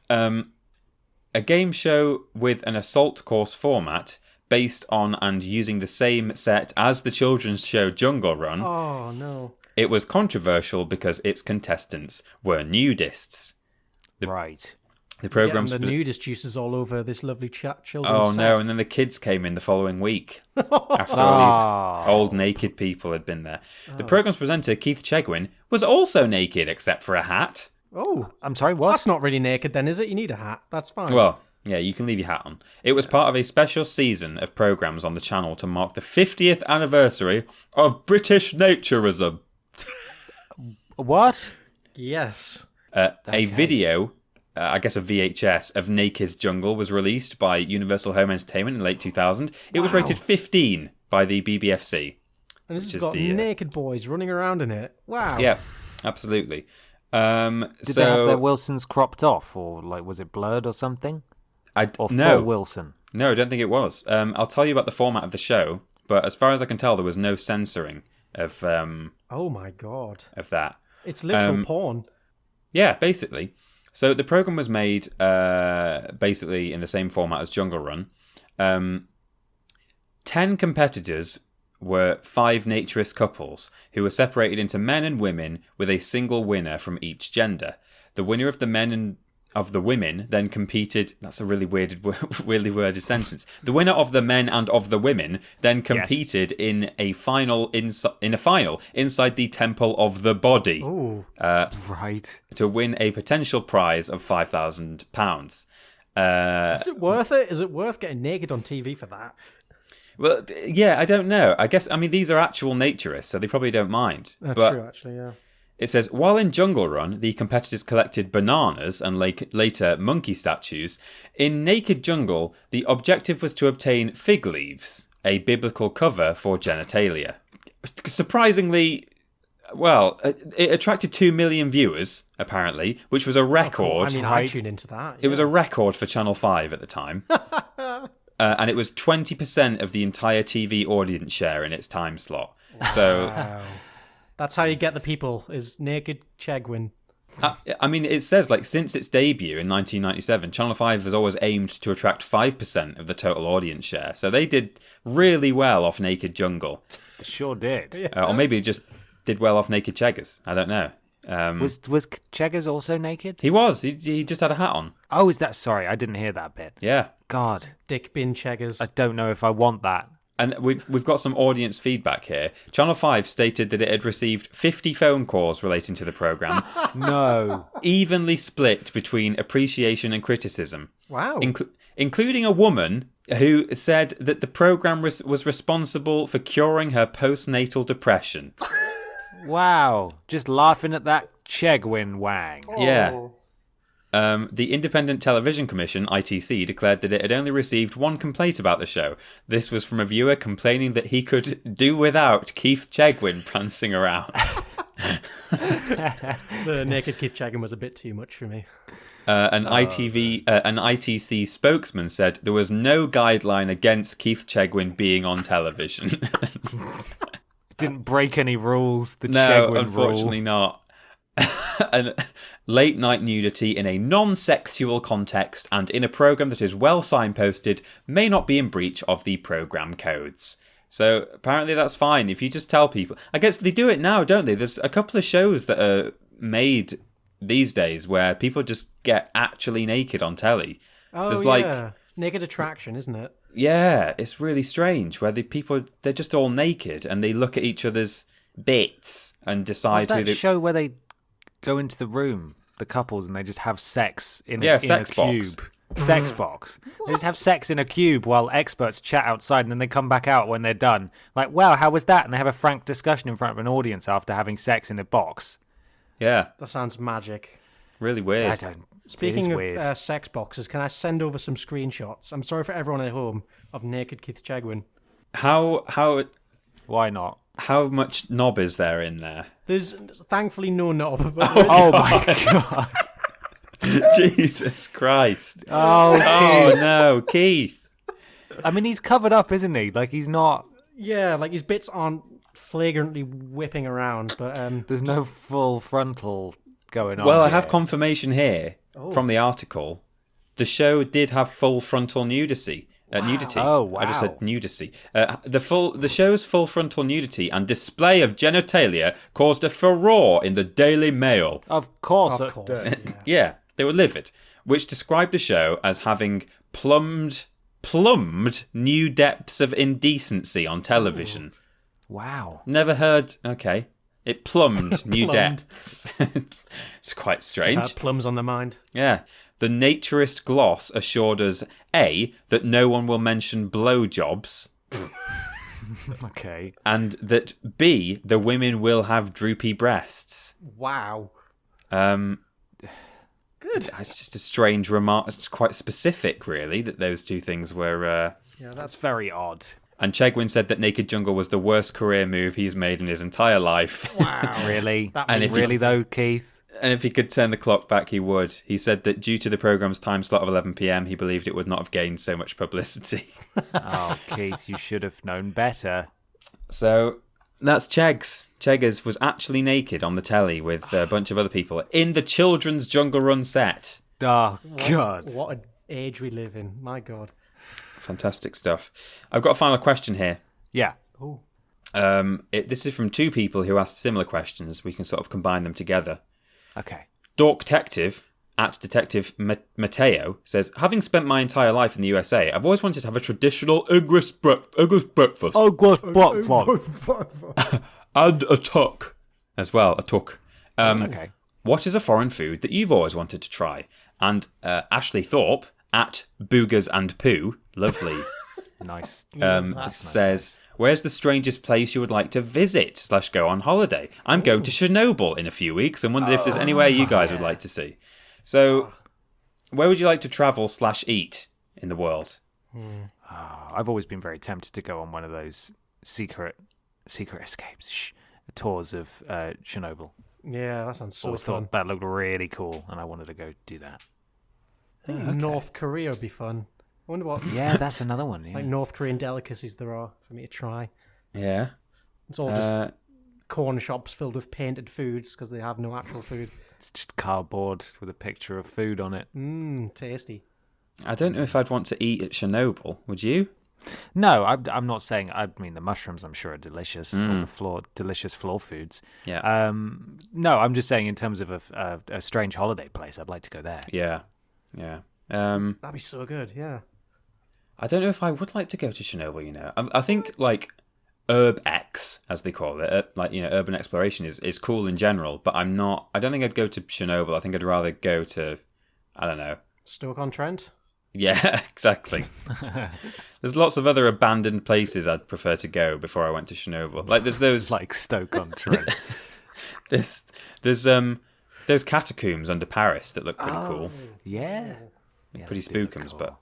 B: A game show with an assault course format based on and using the same set as the children's show Jungle Run.
C: Oh, no.
B: It was controversial because its contestants were nudists.
A: Right.
B: The program's
C: Getting the nudist juices all over this lovely children's
B: Oh
C: set.
B: no, and then the kids came in the following week after all these old naked people had been there. The program's presenter, Keith Chegwin, was also naked except for a hat.
C: Oh,
A: I'm sorry, what?
C: that's not really naked then, is it? You need a hat. That's fine.
B: Well, yeah, you can leave your hat on. It was part of a special season of programs on the channel to mark the 50th anniversary of British naturism.
A: What?
C: Yes.
B: A video, I guess a VHS, of Naked Jungle was released by Universal Home Entertainment in late 2000. It was rated 15 by the BBFC.
C: And this has
B: is
C: got
B: the,
C: naked boys running around in it. Wow.
B: Yeah, absolutely.
A: Did they have their Wilsons cropped off, or like was it blurred or something? Or
B: no.
A: full Wilson?
B: No, I don't think it was. I'll tell you about the format of the show, but as far as I can tell, there was no censoring of
C: Oh my God.
B: of that.
C: It's literal porn.
B: Yeah, basically. So the program was made basically in the same format as Jungle Run. 10 competitors were 5 naturist couples who were separated into men and women with a single winner from each gender. The winner of the men and of the women then competed. That's a really weirdly worded sentence. The winner of the men and of the women then competed in a final inside the Temple of the Body.
C: Oh,
A: Right.
B: To win a potential prize of £5,000.
C: is it worth it? Is it worth getting naked on TV for that?
B: Well, yeah, I don't know. I mean, these are actual naturists, so they probably don't mind.
C: That's
B: but
C: true, actually, yeah.
B: It says, while in Jungle Run, the competitors collected bananas and later monkey statues, in Naked Jungle, the objective was to obtain fig leaves, a biblical cover for genitalia. Surprisingly, well, it attracted 2 million viewers, apparently, which was a record.
C: I mean, I tune into that.
B: It was a record for Channel 5 at the time. And it was 20% of the entire TV audience share in its time slot. So...
C: Wow. That's how you get the people, is naked Chegwin.
B: I mean, it says, like, since its debut in 1997, Channel 5 has always aimed to attract 5% of the total audience share. So they did really well off Naked Jungle.
A: Sure did.
B: Or maybe just did well off Naked Cheggers. I don't know.
A: Was Cheggers also naked?
B: He was. He just had a hat on.
A: Oh, is that... Sorry, I didn't hear that bit.
B: Yeah.
A: God.
C: Dick bin Cheggers.
A: I don't know if I want that.
B: And we've got some audience feedback here. Channel 5 stated that it had received 50 phone calls relating to the programme.
A: No.
B: Evenly split between appreciation and criticism.
C: Wow.
B: Including a woman who said that the programme was responsible for curing her postnatal depression.
A: Wow. Just laughing at that Chegwin wang.
B: Yeah. The Independent Television Commission, ITC, declared that it had only received one complaint about the show. This was from a viewer complaining that he could do without Keith Chegwin prancing around.
C: The naked Keith Chegwin was a bit too much for me.
B: An ITC spokesman said there was no guideline against Keith Chegwin being on television.
A: Didn't break any rules. The
B: No,
A: Cheggers
B: unfortunately
A: rule.
B: not. And late night nudity in a non-sexual context and in a program that is well signposted may not be in breach of the program codes. So apparently that's fine if you just tell people. I guess they do it now, don't they? There's a couple of shows that are made these days where people just get actually naked on telly.
C: Oh,
B: There's
C: yeah. Naked Attraction, isn't it?
B: Yeah, it's really strange where they're just all naked and they look at each other's bits and decide
A: What's that show where they go into the room, the couples, and they just have sex in a
B: Sex
A: cube?
B: Box.
A: Sex box. They just have sex in a cube while experts chat outside, and then they come back out when they're done. Like, wow, how was that? And they have a frank discussion in front of an audience after having sex in a box.
B: Yeah,
C: That sounds magic.
B: really weird.
A: I don't.
C: Speaking
A: it is
C: of
A: weird.
C: sex boxes, can I send over some screenshots? I'm sorry for everyone at home of naked Keith Chegwin.
B: How
A: Why not?
B: much knob is there in there?
C: There's thankfully no knob. But
A: Oh my god!
B: Jesus Christ!
A: Oh,
B: Oh no, Keith!
A: I mean, he's covered up, isn't he? Like he's not.
C: yeah, like his bits aren't flagrantly whipping around, but
A: There's no full frontal going on.
B: Well, I have
A: here.
B: confirmation here from the article. The show did have full frontal nudity. Nudity.
A: Oh, wow.
B: I just said nudity. The show's full frontal nudity and display of genitalia caused a furore in the Daily Mail.
A: Of course.
C: of course.
A: it-
C: Yeah.
B: Yeah, they were livid, which described the show as having plumbed new depths of indecency on television.
A: Wow.
B: Never heard. Okay, it plumbed new
C: Plumbed.
B: depths. It's quite strange.
C: Plums on the mind.
B: Yeah. The naturist gloss assured us A, that no one will mention blowjobs,
A: Okay.
B: and that B, the women will have droopy breasts.
C: Wow.
B: Good.
C: Good.
B: It's just a strange remark. It's quite specific, really, that those two things were.
C: Yeah,
A: That's very odd.
B: And Chegwin said that Naked Jungle was the worst career move he's made in his entire life.
C: wow.
A: Really?
C: That
B: And
C: means
B: if-
A: Really though, Keith?
B: And if he could turn the clock back, he would. He said that due to the programme's time slot of 11 p.m, he believed it would not have gained so much publicity.
A: Oh, Keith, you should have known better.
B: So that's Cheggers was actually naked on the telly with a bunch of other people in the children's Jungle Run set.
A: Oh, God.
C: What an age we live in. My God.
B: Fantastic stuff. I've got a final question here.
A: Yeah.
C: Oh.
B: This is from two people who asked similar questions. We can sort of combine them together.
A: Okay.
B: Dork Detective at Detective Mateo says, having spent my entire life in the USA, I've always wanted to have a traditional English breakfast
A: Oh, what?
B: and a tuck as well. A tuck.
A: Okay.
B: What is a foreign food that you've always wanted to try? And Ashley Thorpe at Boogers and Poo, lovely,
A: Nice.
B: says, where's the strangest place you would like to visit / go on holiday? I'm going to Chernobyl in a few weeks and wondered if there's anywhere you guys would like to see. So, where would you like to travel / eat in the world?
A: I've always been very tempted to go on one of those secret escapes, tours of Chernobyl.
C: Yeah, that sounds so
A: Always
C: fun.
A: thought that looked really cool, and I wanted to go do that.
C: I think North Korea would be fun. I wonder what
A: Yeah, that's another one. Yeah.
C: like North Korean delicacies there are for me to try.
B: Yeah.
C: It's all just corn shops filled with painted foods because they have no actual food.
A: It's just cardboard with a picture of food on it.
C: Tasty.
B: I don't know if I'd want to eat at Chernobyl. Would you?
A: No, I'm not saying. I mean, the mushrooms, I'm sure, are delicious. All the delicious floor foods.
B: Yeah.
A: No, I'm just saying in terms of a strange holiday place, I'd like to go there.
B: Yeah. Yeah.
C: That'd be so good, yeah.
B: I don't know if I would like to go to Chernobyl, you know. I think, like, UrbX, as they call it, urban exploration is cool in general, but I don't think I'd go to Chernobyl. I think I'd rather go to, I don't know.
C: Stoke-on-Trent?
B: Yeah, exactly. There's lots of other abandoned places I'd prefer to go before I went to Chernobyl. Like, there's those...
A: Like Stoke-on-Trent.
B: there's those catacombs under Paris that look pretty cool.
A: Yeah.
B: Pretty
A: they do look cool.
B: but,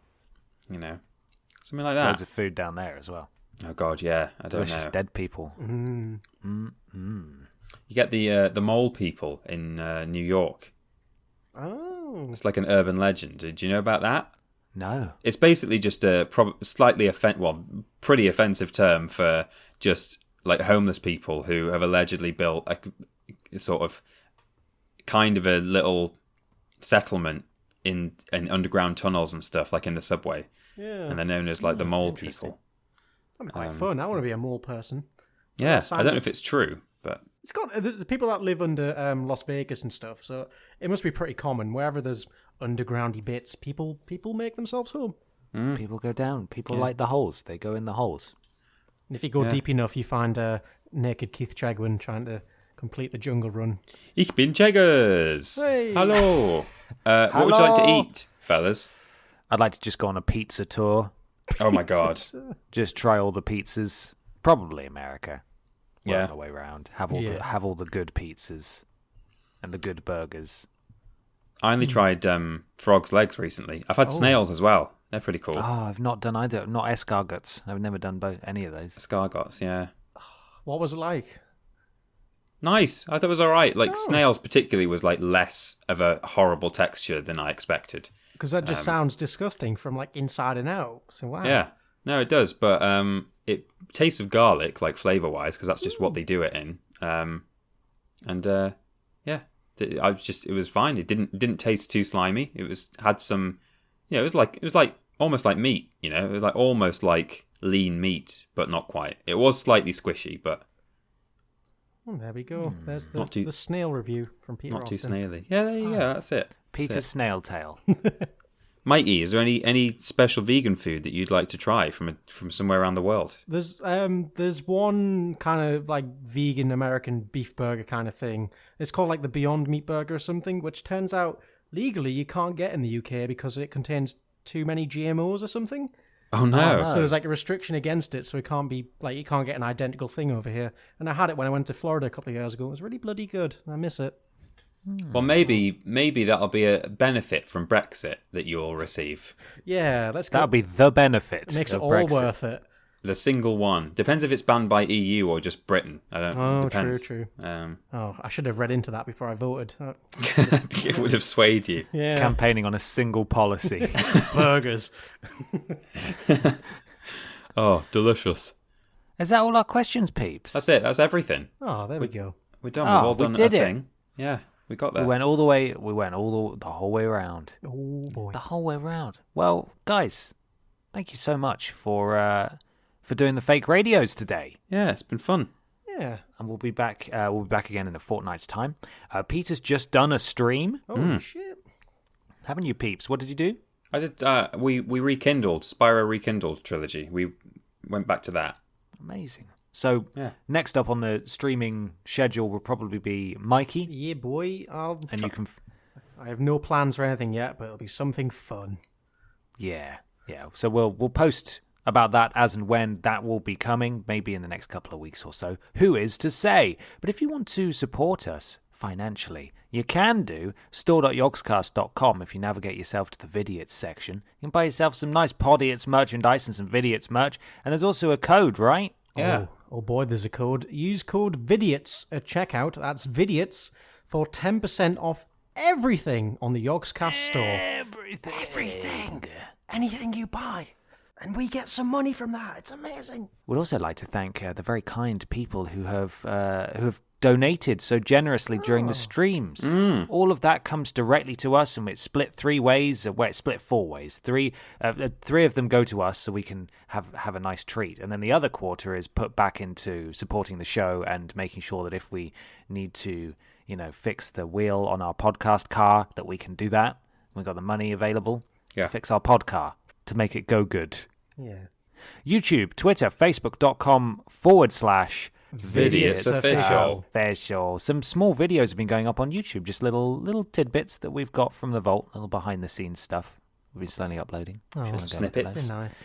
B: you know, something like that.
A: Loads of food down there as well.
B: Oh, God, yeah. I don't
A: Delicious
B: know.
A: dead people.
B: You get the mole people in New York.
C: Oh.
B: It's like an urban legend. Did you know about that?
A: No.
B: It's basically just a pretty offensive term for just like homeless people who have allegedly built a sort of kind of a little settlement in underground tunnels and stuff, like in the subway.
C: Yeah.
B: And they're known as like the mole
C: interesting.
B: people.
C: That'd be quite fun. I want to be a mole person.
B: Yeah, I don't know if it's true, but
C: It's got there's people that live under Las Vegas and stuff, so it must be pretty common. Wherever there's undergroundy bits, people make themselves home.
A: People go down. People like the holes. They go in the holes.
C: And if you go deep enough, you find a naked Keith Chegwin trying to complete the jungle run.
B: Ich bin Cheggers.
C: Hey.
B: Hello. What would you like to eat, fellas?
A: I'd like to just go on a pizza tour.
B: Oh my god.
A: Just try all the pizzas. Probably America.
B: Yeah.
A: Work my way around. Have all the good pizzas and the good burgers.
B: I only tried frog's legs recently. I've had snails as well. They're pretty cool.
A: Oh, I've not done either. Not escargots. I've never done any of those.
B: Escargots, yeah.
C: What was it like?
B: Nice. I thought it was all right. Like snails particularly was like less of a horrible texture than I expected.
C: Because that just sounds disgusting from like inside and out. So wow.
B: Yeah. No, it does, but it tastes of garlic, like flavor-wise, because that's just what they do it in. It was fine. It didn't taste too slimy. It had some, it was like almost like meat. It was like almost like lean meat, but not quite. It was slightly squishy, but
C: Oh, there we go. There's the
B: Not too-
C: the snail review from Peter
B: not too
C: Austin.
B: snaily. Yeah, that's it.
A: Peter's snail tail.
B: Mikey, is there any special vegan food that you'd like to try from somewhere around the world?
C: There's one kind of like vegan American beef burger kind of thing. It's called like the Beyond Meat Burger or something, which turns out legally you can't get in the UK because it contains too many GMOs or something.
B: Oh no!
C: So there's like a restriction against it, so it can't be like you can't get an identical thing over here. And I had it when I went to Florida a couple of years ago. It was really bloody good. I miss it.
B: Well, maybe that'll be a benefit from Brexit that you'll receive.
C: Yeah, let's go.
A: That'll be the benefit.
C: It makes it
A: of
C: all
A: Brexit.
C: worth it.
B: The single one. Depends if it's banned by EU or just Britain. I don't.
C: Oh,
B: depends.
C: true. Oh, I should have read into that before I voted.
B: It would have swayed you.
C: Yeah,
A: Campaigning on a single policy.
C: burgers.
B: Oh, delicious.
A: Is that all our questions, peeps?
B: That's it. That's everything.
C: Oh, there we go.
B: We're done.
A: Oh,
B: We've all
A: we
B: done
A: did
B: a
A: it.
B: thing. Yeah, we got there.
A: We went all the way. We went the whole way around.
C: Oh boy.
A: The whole way around. Well, guys, thank you so much for doing the fake radios today.
B: Yeah, it's been fun.
C: Yeah.
A: And we'll be back. We'll be back again in a fortnight's time. Peter's just done a stream,
C: Holy shit.
A: haven't you, peeps? What did you do?
B: I did. We rekindled Spyro Rekindled trilogy. We went back to that.
A: Amazing. So next up on the streaming schedule will probably be Mikey,
C: Yeah, boy.
A: and you can.
C: I have no plans for anything yet, but it'll be something fun.
A: Yeah. So we'll post about that as and when that will be coming, maybe in the next couple of weeks or so. Who is to say? But if you want to support us financially, you can do store.yogscast.com. If you navigate yourself to the Vidiots section, you can buy yourself some nice Podiots merchandise and some Vidiots merch. And there's also a code, right?
B: Yeah.
C: Oh boy, there's a code. Use code Vidiots at checkout. That's Vidiots for 10% off everything on the Yogscast store.
A: Everything.
C: Anything you buy. And we get some money from that. It's amazing.
A: We'd also like to thank the very kind people who have donated so generously during the streams. All of that comes directly to us, and it's split 3 ways. Well, it's split 4 ways. Three of them go to us, so we can have a nice treat, and then the other quarter is put back into supporting the show and making sure that if we need to, fix the wheel on our podcast car, that we can do that. We've got the money available to fix our pod car to make it go good.
C: Yeah.
A: YouTube, Twitter, Facebook.com/Vidiots
B: Official.
A: Official. Some small videos have been going up on YouTube, just little tidbits that we've got from the vault, little behind the scenes stuff. We've been slowly uploading.
B: Snippets.
C: Very nice.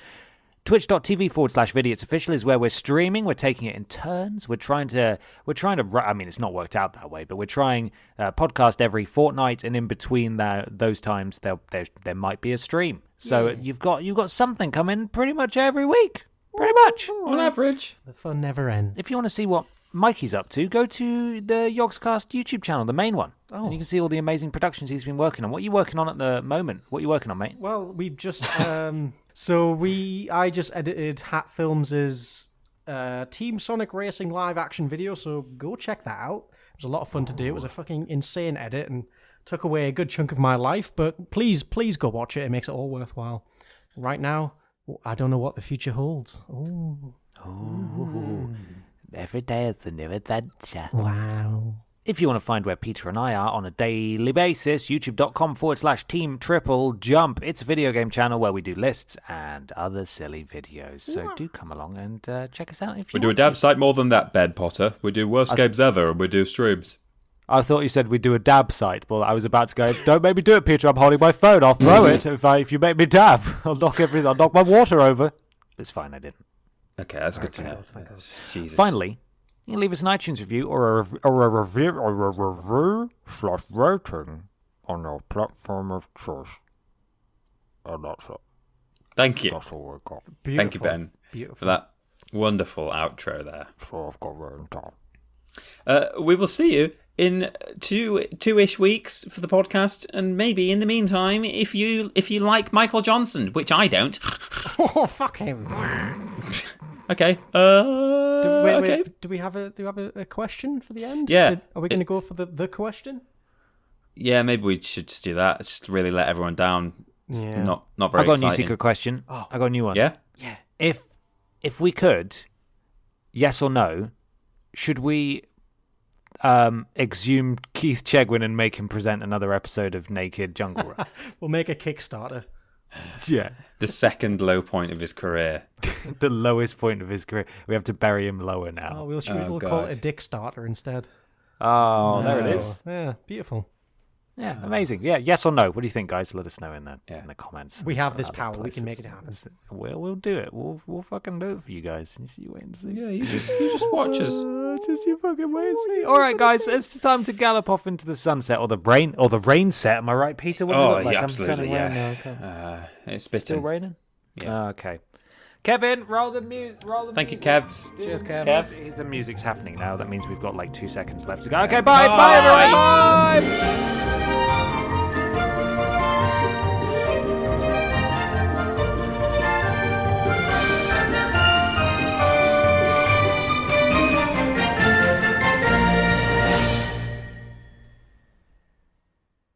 A: Twitch.tv/Vidiots Official is where we're streaming. We're taking it in turns. We're trying to. I mean, it's not worked out that way, but we're trying podcast every fortnight, and in between those times, there might be a stream. So you've got something coming pretty much every week, pretty much
B: On average.
C: The fun never ends.
A: If you want to see what Mikey's up to, go to the Yogscast YouTube channel, the main one. And you can see all the amazing productions he's been working on. What are you working on at the moment? What are you working on, mate?
C: Well, we've just I just edited Hat Films' Team Sonic Racing live action video, so go check that out. It was a lot of fun to do. It was a fucking insane edit and took away a good chunk of my life, but please go watch it. It makes it all worthwhile. Right now, I don't know what the future holds. Ooh.
A: Every day is a new adventure.
C: Wow.
A: If you want to find where Peter and I are on a daily basis, youtube.com/Team Triple Jump. It's a video game channel where we do lists and other silly videos. So do come along and check us out if you
B: We do a
A: want
B: dab
A: to.
B: site more than that, Bed Potter. We do worst games ever, and we do streams.
A: I thought you said we'd do a dab site. Well, I was about to go, don't make me do it, Peter. I'm holding my phone. I'll throw it if you make me dab. I'll knock my water over. It's fine, I didn't.
B: Okay, that's good to know. Jesus.
A: Finally, you can leave us an iTunes review or a review/rating on your platform of choice. And that's it.
B: Thank you.
A: That's all I got.
C: Beautiful.
B: Thank you, Ben,
C: Beautiful.
B: for that wonderful outro there.
A: So I've got written down.
B: We will see you in two-ish weeks for the podcast, and maybe in the meantime, if you like Michael Johnson, which I don't.
C: Oh, fuck him.
B: Okay.
C: Wait, do we have a question for the end?
B: Yeah.
C: Are we going to go for the question?
B: Yeah, maybe we should just do that. Just really let everyone down. It's
C: Yeah.
B: not very
A: I got a new
B: exciting.
A: secret question. I got a new one.
B: Yeah?
C: Yeah.
A: If we could, yes or no, should we exhume Keith Chegwin and make him present another episode of Naked Jungle Run?
C: We'll make a Kickstarter.
A: Yeah.
B: The second low point of his career.
A: The lowest point of his career. We have to bury him lower
C: Oh,
A: now.
C: we'll call
B: God.
C: it a Dick Starter instead.
A: Oh, there it
B: No.
A: is.
C: Yeah, beautiful.
A: Yeah, amazing. Yeah, yes or no? What do you think, guys? Let us know in the comments.
C: We have this
A: Other
C: power. We can
A: places.
C: make it happen.
A: We'll do it. We'll fucking do it for you guys. You wait and see.
B: Yeah, you just watch us.
A: Just you fucking wait and see. All right, guys, it's time to gallop off into the sunset or the rain set. Am I right, Peter? What does it look like?
B: yeah,
A: I'm
B: absolutely,
A: turning around now.
B: yeah.
A: Okay.
B: It's
A: Still
B: spitting.
A: raining?
B: Yeah.
A: Okay. Kevin, roll the music.
B: Thank you, Kevs.
C: Cheers, Kev.
A: The music's happening now. That means we've got like 2 seconds left to go. Okay, bye, everyone. Bye.